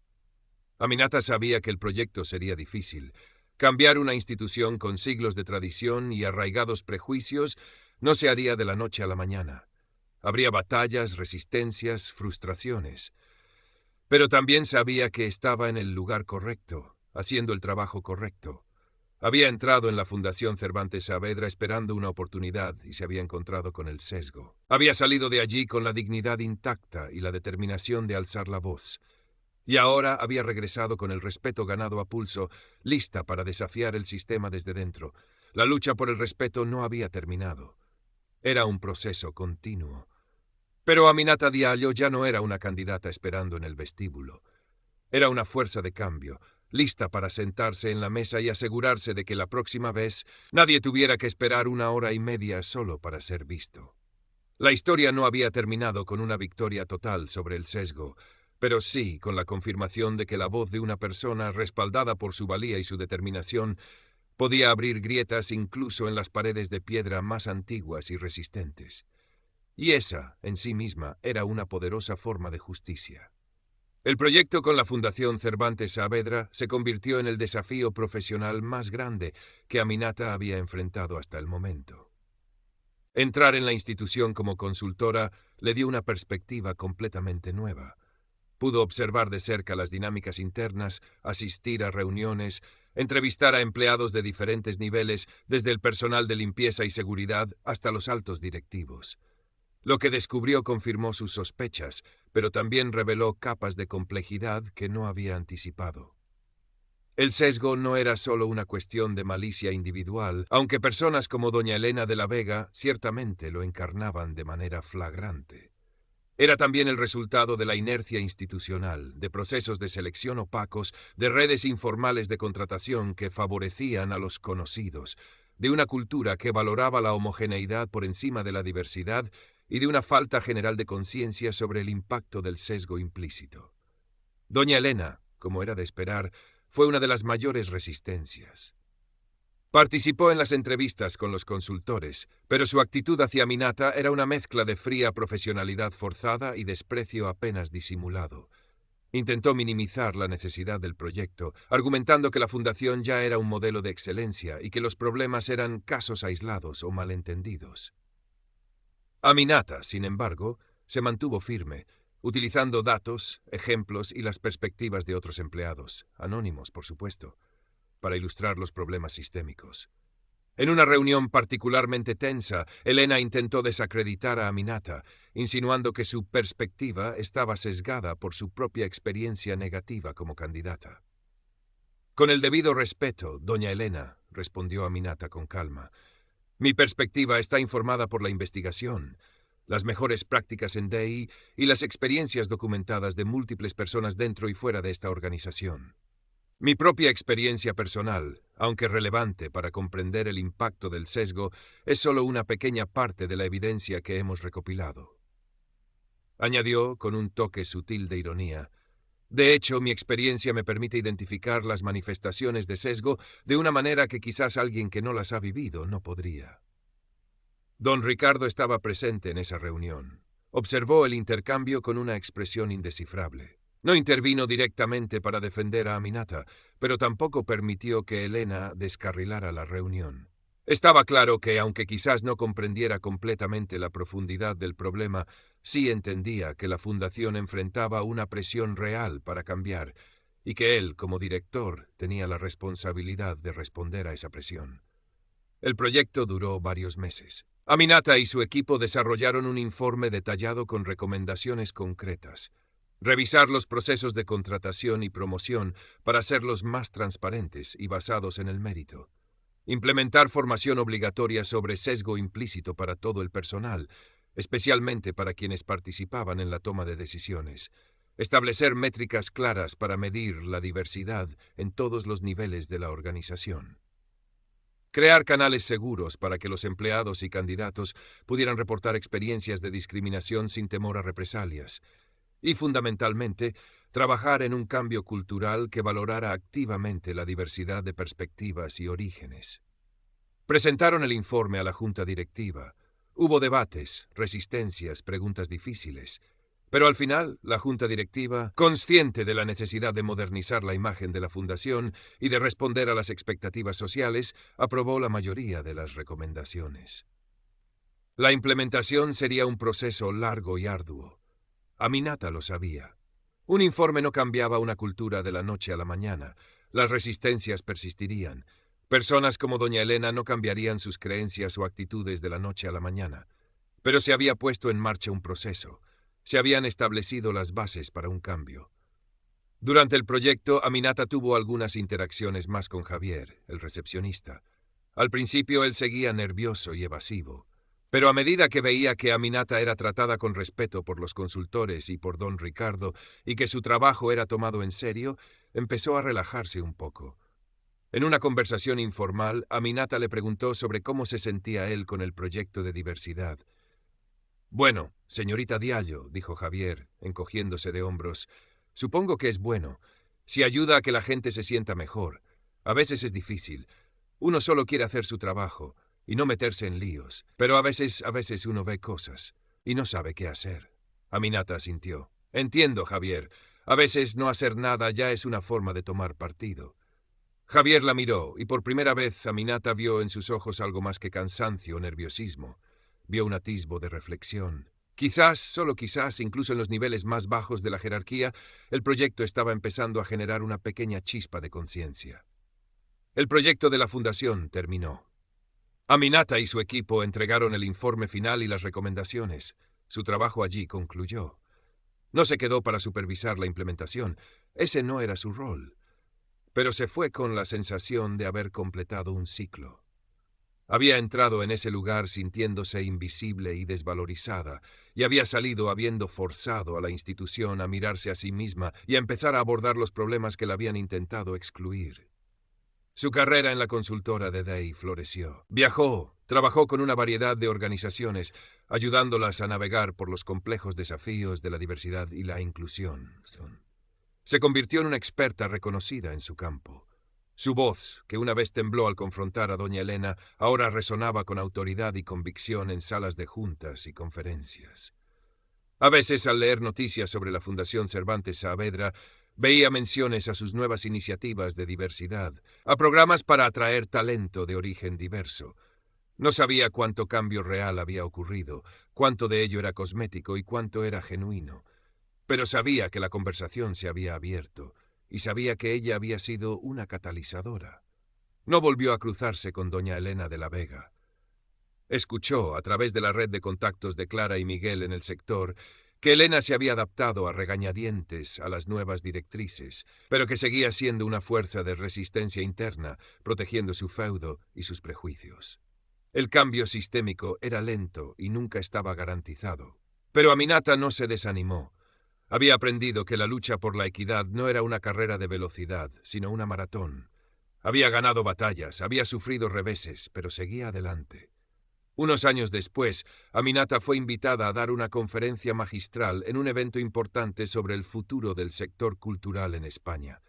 Aminata sabía que el proyecto sería difícil. Cambiar una institución con siglos de tradición y arraigados prejuicios no se haría de la noche a la mañana. Habría batallas, resistencias, frustraciones. Pero también sabía que estaba en el lugar correcto, haciendo el trabajo correcto. Había entrado en la Fundación Cervantes Saavedra esperando una oportunidad y se había encontrado con el sesgo. Había salido de allí con la dignidad intacta y la determinación de alzar la voz. Y ahora había regresado con el respeto ganado a pulso, lista para desafiar el sistema desde dentro. La lucha por el respeto no había terminado. Era un proceso continuo. Pero Aminata Diallo ya no era una candidata esperando en el vestíbulo. Era una fuerza de cambio, lista para sentarse en la mesa y asegurarse de que la próxima vez nadie tuviera que esperar 1 hora y media solo para ser visto. La historia no había terminado con una victoria total sobre el sesgo, pero sí con la confirmación de que la voz de una persona respaldada por su valía y su determinación podía abrir grietas incluso en las paredes de piedra más antiguas y resistentes. Y esa, en sí misma, era una poderosa forma de justicia. El proyecto con la Fundación Cervantes Saavedra se convirtió en el desafío profesional más grande que Aminata había enfrentado hasta el momento. Entrar en la institución como consultora le dio una perspectiva completamente nueva. Pudo observar de cerca las dinámicas internas, asistir a reuniones, entrevistar a empleados de diferentes niveles, desde el personal de limpieza y seguridad hasta los altos directivos. Lo que descubrió confirmó sus sospechas, pero también reveló capas de complejidad que no había anticipado. El sesgo no era solo una cuestión de malicia individual, aunque personas como doña Elena de la Vega ciertamente lo encarnaban de manera flagrante. Era también el resultado de la inercia institucional, de procesos de selección opacos, de redes informales de contratación que favorecían a los conocidos, de una cultura que valoraba la homogeneidad por encima de la diversidad y de una falta general de conciencia sobre el impacto del sesgo implícito. Doña Elena, como era de esperar, fue una de las mayores resistencias. Participó en las entrevistas con los consultores, pero su actitud hacia Aminata era una mezcla de fría profesionalidad forzada y desprecio apenas disimulado. Intentó minimizar la necesidad del proyecto, argumentando que la fundación ya era un modelo de excelencia y que los problemas eran casos aislados o malentendidos. Aminata, sin embargo, se mantuvo firme, utilizando datos, ejemplos y las perspectivas de otros empleados, anónimos, por supuesto, para ilustrar los problemas sistémicos. En una reunión particularmente tensa, Elena intentó desacreditar a Aminata, insinuando que su perspectiva estaba sesgada por su propia experiencia negativa como candidata. Con el debido respeto, doña Elena, respondió Aminata con calma, mi perspectiva está informada por la investigación, las mejores prácticas en DEI y las experiencias documentadas de múltiples personas dentro y fuera de esta organización. Mi propia experiencia personal, aunque relevante para comprender el impacto del sesgo, es solo una pequeña parte de la evidencia que hemos recopilado. Añadió con un toque sutil de ironía. De hecho, mi experiencia me permite identificar las manifestaciones de sesgo de una manera que quizás alguien que no las ha vivido no podría. Don Ricardo estaba presente en esa reunión. Observó el intercambio con una expresión indescifrable. No intervino directamente para defender a Aminata, pero tampoco permitió que Elena descarrilara la reunión. Estaba claro que, aunque quizás no comprendiera completamente la profundidad del problema, sí entendía que la fundación enfrentaba una presión real para cambiar, y que él, como director, tenía la responsabilidad de responder a esa presión. El proyecto duró varios meses. Aminata y su equipo desarrollaron un informe detallado con recomendaciones concretas. Revisar los procesos de contratación y promoción para hacerlos más transparentes y basados en el mérito. Implementar formación obligatoria sobre sesgo implícito para todo el personal, especialmente para quienes participaban en la toma de decisiones. Establecer métricas claras para medir la diversidad en todos los niveles de la organización. Crear canales seguros para que los empleados y candidatos pudieran reportar experiencias de discriminación sin temor a represalias. Y, fundamentalmente, trabajar en un cambio cultural que valorara activamente la diversidad de perspectivas y orígenes. Presentaron el informe a la Junta Directiva, Hubo debates, resistencias, preguntas difíciles. Pero al final, la junta directiva, consciente de la necesidad de modernizar la imagen de la fundación y de responder a las expectativas sociales, aprobó la mayoría de las recomendaciones. La implementación sería un proceso largo y arduo. Aminata lo sabía. Un informe no cambiaba una cultura de la noche a la mañana. Las resistencias persistirían. Personas como doña Elena no cambiarían sus creencias o actitudes de la noche a la mañana. Pero se había puesto en marcha un proceso. Se habían establecido las bases para un cambio. Durante el proyecto, Aminata tuvo algunas interacciones más con Javier, el recepcionista. Al principio él seguía nervioso y evasivo, pero a medida que veía que Aminata era tratada con respeto por los consultores y por don Ricardo, y que su trabajo era tomado en serio, empezó a relajarse un poco. En una conversación informal, Aminata le preguntó sobre cómo se sentía él con el proyecto de diversidad. «Bueno, señorita Diallo», dijo Javier, encogiéndose de hombros, «supongo que es bueno. Si ayuda a que la gente se sienta mejor. A veces es difícil. Uno solo quiere hacer su trabajo y no meterse en líos. Pero a veces uno ve cosas y no sabe qué hacer». Aminata asintió. «Entiendo, Javier. A veces no hacer nada ya es una forma de tomar partido». Javier la miró y por primera vez Aminata vio en sus ojos algo más que cansancio o nerviosismo. Vio un atisbo de reflexión. Quizás, solo quizás, incluso en los niveles más bajos de la jerarquía, el proyecto estaba empezando a generar una pequeña chispa de conciencia. El proyecto de la fundación terminó. Aminata y su equipo entregaron el informe final y las recomendaciones. Su trabajo allí concluyó. No se quedó para supervisar la implementación. Ese no era su rol. Pero se fue con la sensación de haber completado un ciclo. Había entrado en ese lugar sintiéndose invisible y desvalorizada, y había salido habiendo forzado a la institución a mirarse a sí misma y a empezar a abordar los problemas que la habían intentado excluir. Su carrera en la consultora de Day floreció. Viajó, trabajó con una variedad de organizaciones, ayudándolas a navegar por los complejos desafíos de la diversidad y la inclusión. Se convirtió en una experta reconocida en su campo. Su voz, que una vez tembló al confrontar a doña Elena, ahora resonaba con autoridad y convicción en salas de juntas y conferencias. A veces, al leer noticias sobre la Fundación Cervantes Saavedra, veía menciones a sus nuevas iniciativas de diversidad, a programas para atraer talento de origen diverso. No sabía cuánto cambio real había ocurrido, cuánto de ello era cosmético y cuánto era genuino. Pero sabía que la conversación se había abierto, y sabía que ella había sido una catalizadora. No volvió a cruzarse con doña Elena de la Vega. Escuchó, a través de la red de contactos de Clara y Miguel en el sector, que Elena se había adaptado a regañadientes a las nuevas directrices, pero que seguía siendo una fuerza de resistencia interna, protegiendo su feudo y sus prejuicios. El cambio sistémico era lento y nunca estaba garantizado. Pero Aminata no se desanimó. Había aprendido que la lucha por la equidad no era una carrera de velocidad, sino una maratón. Había ganado batallas, había sufrido reveses, pero seguía adelante. Unos años después, Aminata fue invitada a dar una conferencia magistral en un evento importante sobre el futuro del sector cultural en España.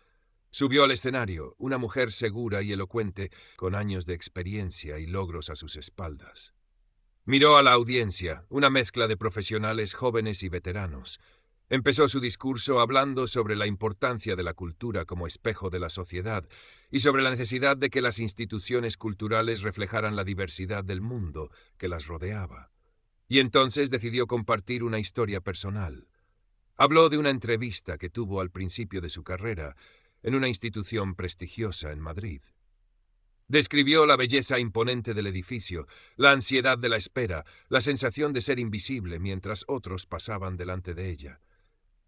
Subió al escenario, una mujer segura y elocuente, con años de experiencia y logros a sus espaldas. Miró a la audiencia, una mezcla de profesionales jóvenes y veteranos. Empezó su discurso hablando sobre la importancia de la cultura como espejo de la sociedad y sobre la necesidad de que las instituciones culturales reflejaran la diversidad del mundo que las rodeaba. Y entonces decidió compartir una historia personal. Habló de una entrevista que tuvo al principio de su carrera en una institución prestigiosa en Madrid. Describió la belleza imponente del edificio, la ansiedad de la espera, la sensación de ser invisible mientras otros pasaban delante de ella.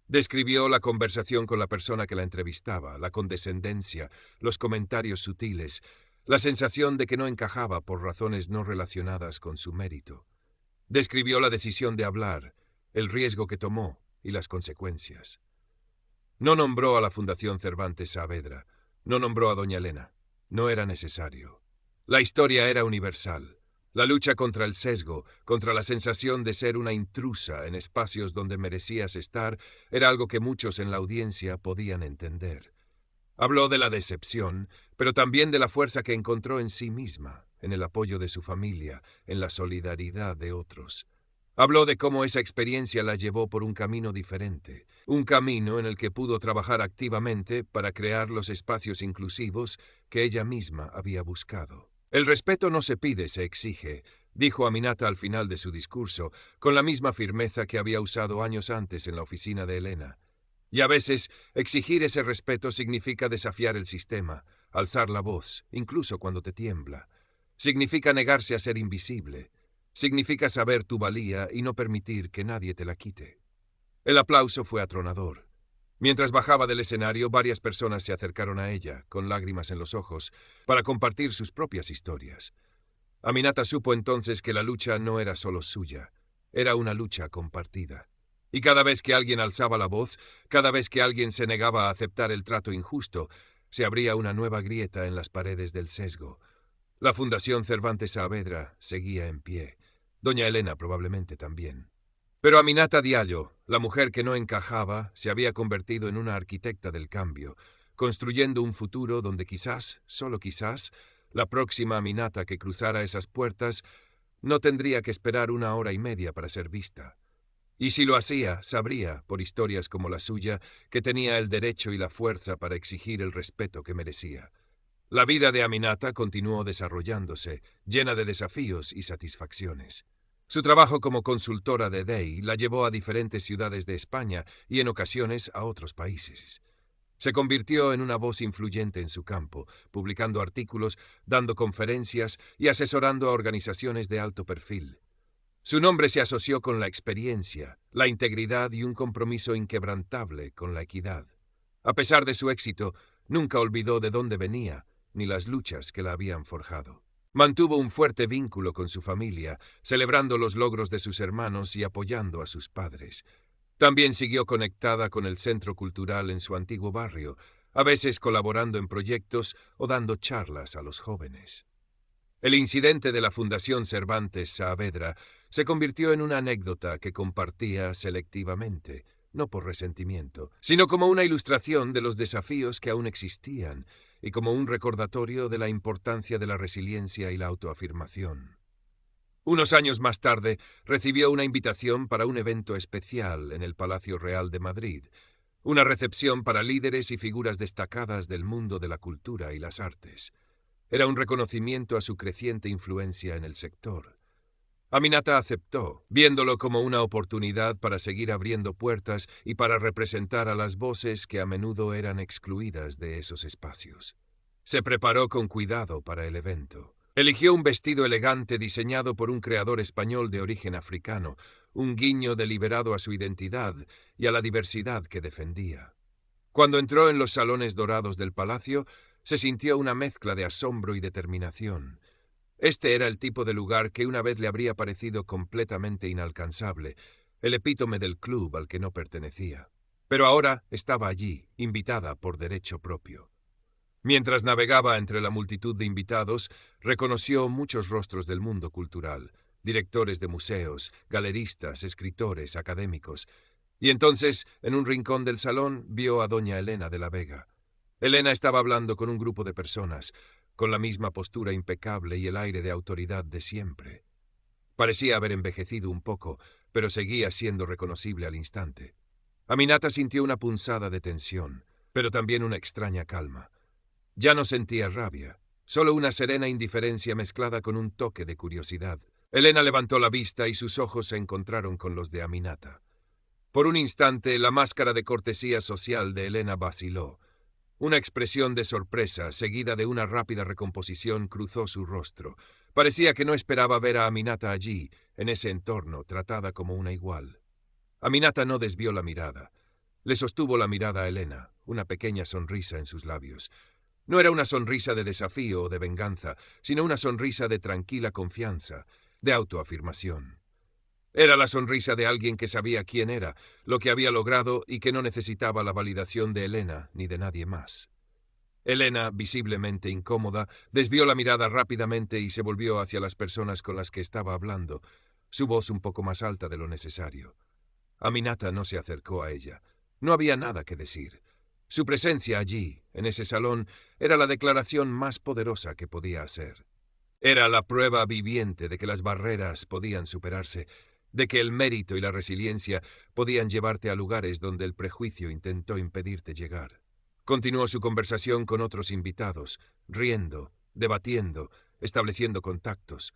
Describió la conversación con la persona que la entrevistaba, la condescendencia, los comentarios sutiles, la sensación de que no encajaba por razones no relacionadas con su mérito. Describió la decisión de hablar, el riesgo que tomó y las consecuencias. No nombró a la Fundación Cervantes Saavedra, no nombró a doña Elena. No era necesario. La historia era universal. La lucha contra el sesgo, contra la sensación de ser una intrusa en espacios donde merecías estar, era algo que muchos en la audiencia podían entender. Habló de la decepción, pero también de la fuerza que encontró en sí misma, en el apoyo de su familia, en la solidaridad de otros. Habló de cómo esa experiencia la llevó por un camino diferente, un camino en el que pudo trabajar activamente para crear los espacios inclusivos que ella misma había buscado. El respeto no se pide, se exige, dijo Aminata al final de su discurso, con la misma firmeza que había usado años antes en la oficina de Elena. Y a veces, exigir ese respeto significa desafiar el sistema, alzar la voz, incluso cuando te tiembla. Significa negarse a ser invisible. Significa saber tu valía y no permitir que nadie te la quite. El aplauso fue atronador. Mientras bajaba del escenario, varias personas se acercaron a ella, con lágrimas en los ojos, para compartir sus propias historias. Aminata supo entonces que la lucha no era solo suya, era una lucha compartida. Y cada vez que alguien alzaba la voz, cada vez que alguien se negaba a aceptar el trato injusto, se abría una nueva grieta en las paredes del sesgo. La Fundación Cervantes Saavedra seguía en pie. Doña Elena probablemente también. Pero Aminata Diallo, la mujer que no encajaba, se había convertido en una arquitecta del cambio, construyendo un futuro donde quizás, solo quizás, la próxima Aminata que cruzara esas puertas no tendría que esperar 1 hora y media para ser vista. Y si lo hacía, sabría, por historias como la suya, que tenía el derecho y la fuerza para exigir el respeto que merecía. La vida de Aminata continuó desarrollándose, llena de desafíos y satisfacciones. Su trabajo como consultora de DEI la llevó a diferentes ciudades de España y en ocasiones a otros países. Se convirtió en una voz influyente en su campo, publicando artículos, dando conferencias y asesorando a organizaciones de alto perfil. Su nombre se asoció con la experiencia, la integridad y un compromiso inquebrantable con la equidad. A pesar de su éxito, nunca olvidó de dónde venía, ni las luchas que la habían forjado. Mantuvo un fuerte vínculo con su familia, celebrando los logros de sus hermanos y apoyando a sus padres. También siguió conectada con el centro cultural en su antiguo barrio, a veces colaborando en proyectos o dando charlas a los jóvenes. El incidente de la Fundación Cervantes Saavedra se convirtió en una anécdota que compartía selectivamente, no por resentimiento, sino como una ilustración de los desafíos que aún existían y como un recordatorio de la importancia de la resiliencia y la autoafirmación. Unos años más tarde, recibió una invitación para un evento especial en el Palacio Real de Madrid, una recepción para líderes y figuras destacadas del mundo de la cultura y las artes. Era un reconocimiento a su creciente influencia en el sector. Aminata aceptó, viéndolo como una oportunidad para seguir abriendo puertas y para representar a las voces que a menudo eran excluidas de esos espacios. Se preparó con cuidado para el evento. Eligió un vestido elegante diseñado por un creador español de origen africano, un guiño deliberado a su identidad y a la diversidad que defendía. Cuando entró en los salones dorados del palacio, se sintió una mezcla de asombro y determinación. Este era el tipo de lugar que una vez le habría parecido completamente inalcanzable, el epítome del club al que no pertenecía. Pero ahora estaba allí, invitada por derecho propio. Mientras navegaba entre la multitud de invitados, reconoció muchos rostros del mundo cultural, directores de museos, galeristas, escritores, académicos. Y entonces, en un rincón del salón, vio a doña Elena de la Vega. Elena estaba hablando con un grupo de personas, con la misma postura impecable y el aire de autoridad de siempre. Parecía haber envejecido un poco, pero seguía siendo reconocible al instante. Aminata sintió una punzada de tensión, pero también una extraña calma. Ya no sentía rabia, solo una serena indiferencia mezclada con un toque de curiosidad. Elena levantó la vista y sus ojos se encontraron con los de Aminata. Por un instante, la máscara de cortesía social de Elena vaciló. Una expresión de sorpresa, seguida de una rápida recomposición, cruzó su rostro. Parecía que no esperaba ver a Aminata allí, en ese entorno, tratada como una igual. Aminata no desvió la mirada. Le sostuvo la mirada a Elena, una pequeña sonrisa en sus labios. No era una sonrisa de desafío o de venganza, sino una sonrisa de tranquila confianza, de autoafirmación. Era la sonrisa de alguien que sabía quién era, lo que había logrado y que no necesitaba la validación de Elena ni de nadie más. Elena, visiblemente incómoda, desvió la mirada rápidamente y se volvió hacia las personas con las que estaba hablando, su voz un poco más alta de lo necesario. Aminata no se acercó a ella. No había nada que decir. Su presencia allí, en ese salón, era la declaración más poderosa que podía hacer. Era la prueba viviente de que las barreras podían superarse, de que el mérito y la resiliencia podían llevarte a lugares donde el prejuicio intentó impedirte llegar. Continuó su conversación con otros invitados, riendo, debatiendo, estableciendo contactos.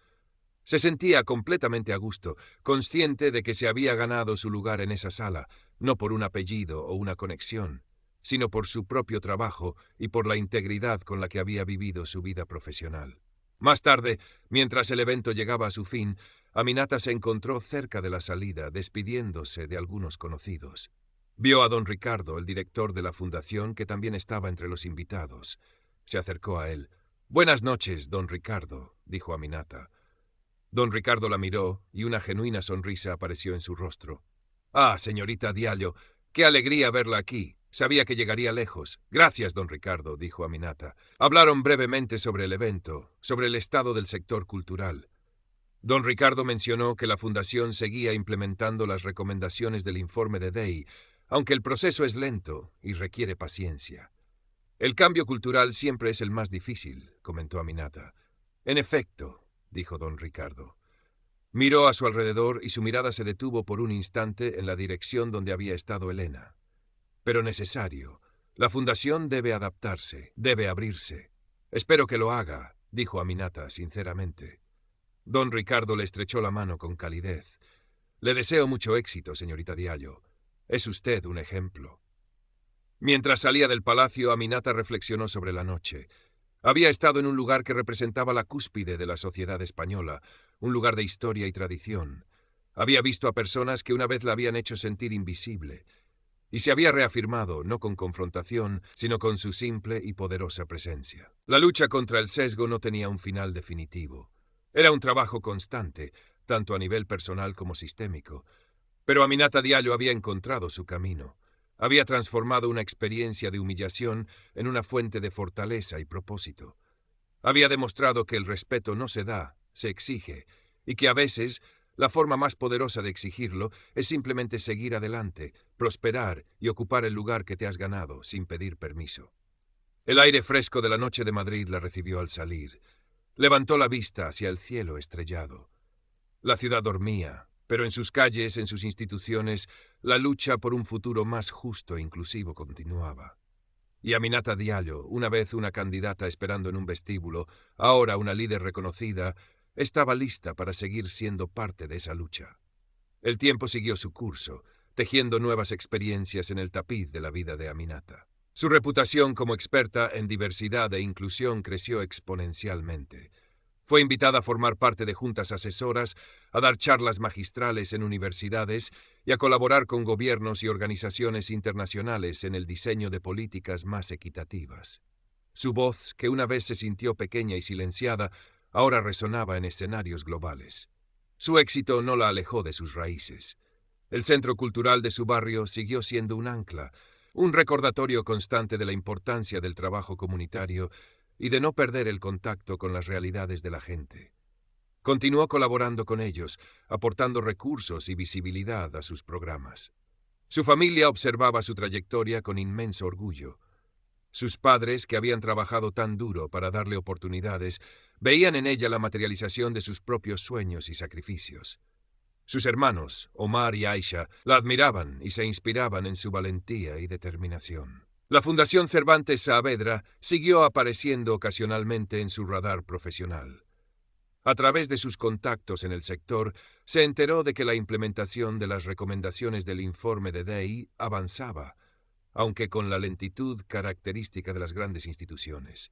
Se sentía completamente a gusto, consciente de que se había ganado su lugar en esa sala, no por un apellido o una conexión, sino por su propio trabajo y por la integridad con la que había vivido su vida profesional. Más tarde, mientras el evento llegaba a su fin, Aminata se encontró cerca de la salida, despidiéndose de algunos conocidos. Vio a don Ricardo, el director de la fundación, que también estaba entre los invitados. Se acercó a él. «Buenas noches, don Ricardo», dijo Aminata. Don Ricardo la miró y una genuina sonrisa apareció en su rostro. «Ah, señorita Diallo, qué alegría verla aquí. Sabía que llegaría lejos». «Gracias, don Ricardo», dijo Aminata. Hablaron brevemente sobre el evento, sobre el estado del sector cultural. Don Ricardo mencionó que la Fundación seguía implementando las recomendaciones del informe de Day, aunque el proceso es lento y requiere paciencia. «El cambio cultural siempre es el más difícil», comentó Aminata. «En efecto», dijo don Ricardo. Miró a su alrededor y su mirada se detuvo por un instante en la dirección donde había estado Elena. «Pero necesario. La Fundación debe adaptarse, debe abrirse. Espero que lo haga», dijo Aminata sinceramente. Don Ricardo le estrechó la mano con calidez. «Le deseo mucho éxito, señorita Diallo. Es usted un ejemplo». Mientras salía del palacio, Aminata reflexionó sobre la noche. Había estado en un lugar que representaba la cúspide de la sociedad española, un lugar de historia y tradición. Había visto a personas que una vez la habían hecho sentir invisible, y se había reafirmado, no con confrontación, sino con su simple y poderosa presencia. La lucha contra el sesgo no tenía un final definitivo. Era un trabajo constante, tanto a nivel personal como sistémico. Pero Aminata Diallo había encontrado su camino. Había transformado una experiencia de humillación en una fuente de fortaleza y propósito. Había demostrado que el respeto no se da, se exige, y que a veces la forma más poderosa de exigirlo es simplemente seguir adelante, prosperar y ocupar el lugar que te has ganado sin pedir permiso. El aire fresco de la noche de Madrid la recibió al salir. Levantó la vista hacia el cielo estrellado. La ciudad dormía, pero en sus calles, en sus instituciones, la lucha por un futuro más justo e inclusivo continuaba. Y Aminata Diallo, una vez una candidata esperando en un vestíbulo, ahora una líder reconocida, estaba lista para seguir siendo parte de esa lucha. El tiempo siguió su curso, tejiendo nuevas experiencias en el tapiz de la vida de Aminata. Su reputación como experta en diversidad e inclusión creció exponencialmente. Fue invitada a formar parte de juntas asesoras, a dar charlas magistrales en universidades y a colaborar con gobiernos y organizaciones internacionales en el diseño de políticas más equitativas. Su voz, que una vez se sintió pequeña y silenciada, ahora resonaba en escenarios globales. Su éxito no la alejó de sus raíces. El centro cultural de su barrio siguió siendo un ancla, un recordatorio constante de la importancia del trabajo comunitario y de no perder el contacto con las realidades de la gente. Continuó colaborando con ellos, aportando recursos y visibilidad a sus programas. Su familia observaba su trayectoria con inmenso orgullo. Sus padres, que habían trabajado tan duro para darle oportunidades, veían en ella la materialización de sus propios sueños y sacrificios. Sus hermanos, Omar y Aisha, la admiraban y se inspiraban en su valentía y determinación. La Fundación Cervantes Saavedra siguió apareciendo ocasionalmente en su radar profesional. A través de sus contactos en el sector, se enteró de que la implementación de las recomendaciones del informe de Day avanzaba, aunque con la lentitud característica de las grandes instituciones.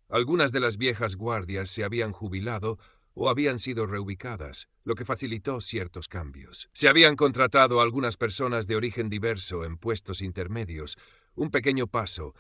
Algunas de las viejas guardias se habían jubilado o habían sido reubicadas, lo que facilitó ciertos cambios. Se habían contratado a algunas personas de origen diverso en puestos intermedios, un pequeño paso,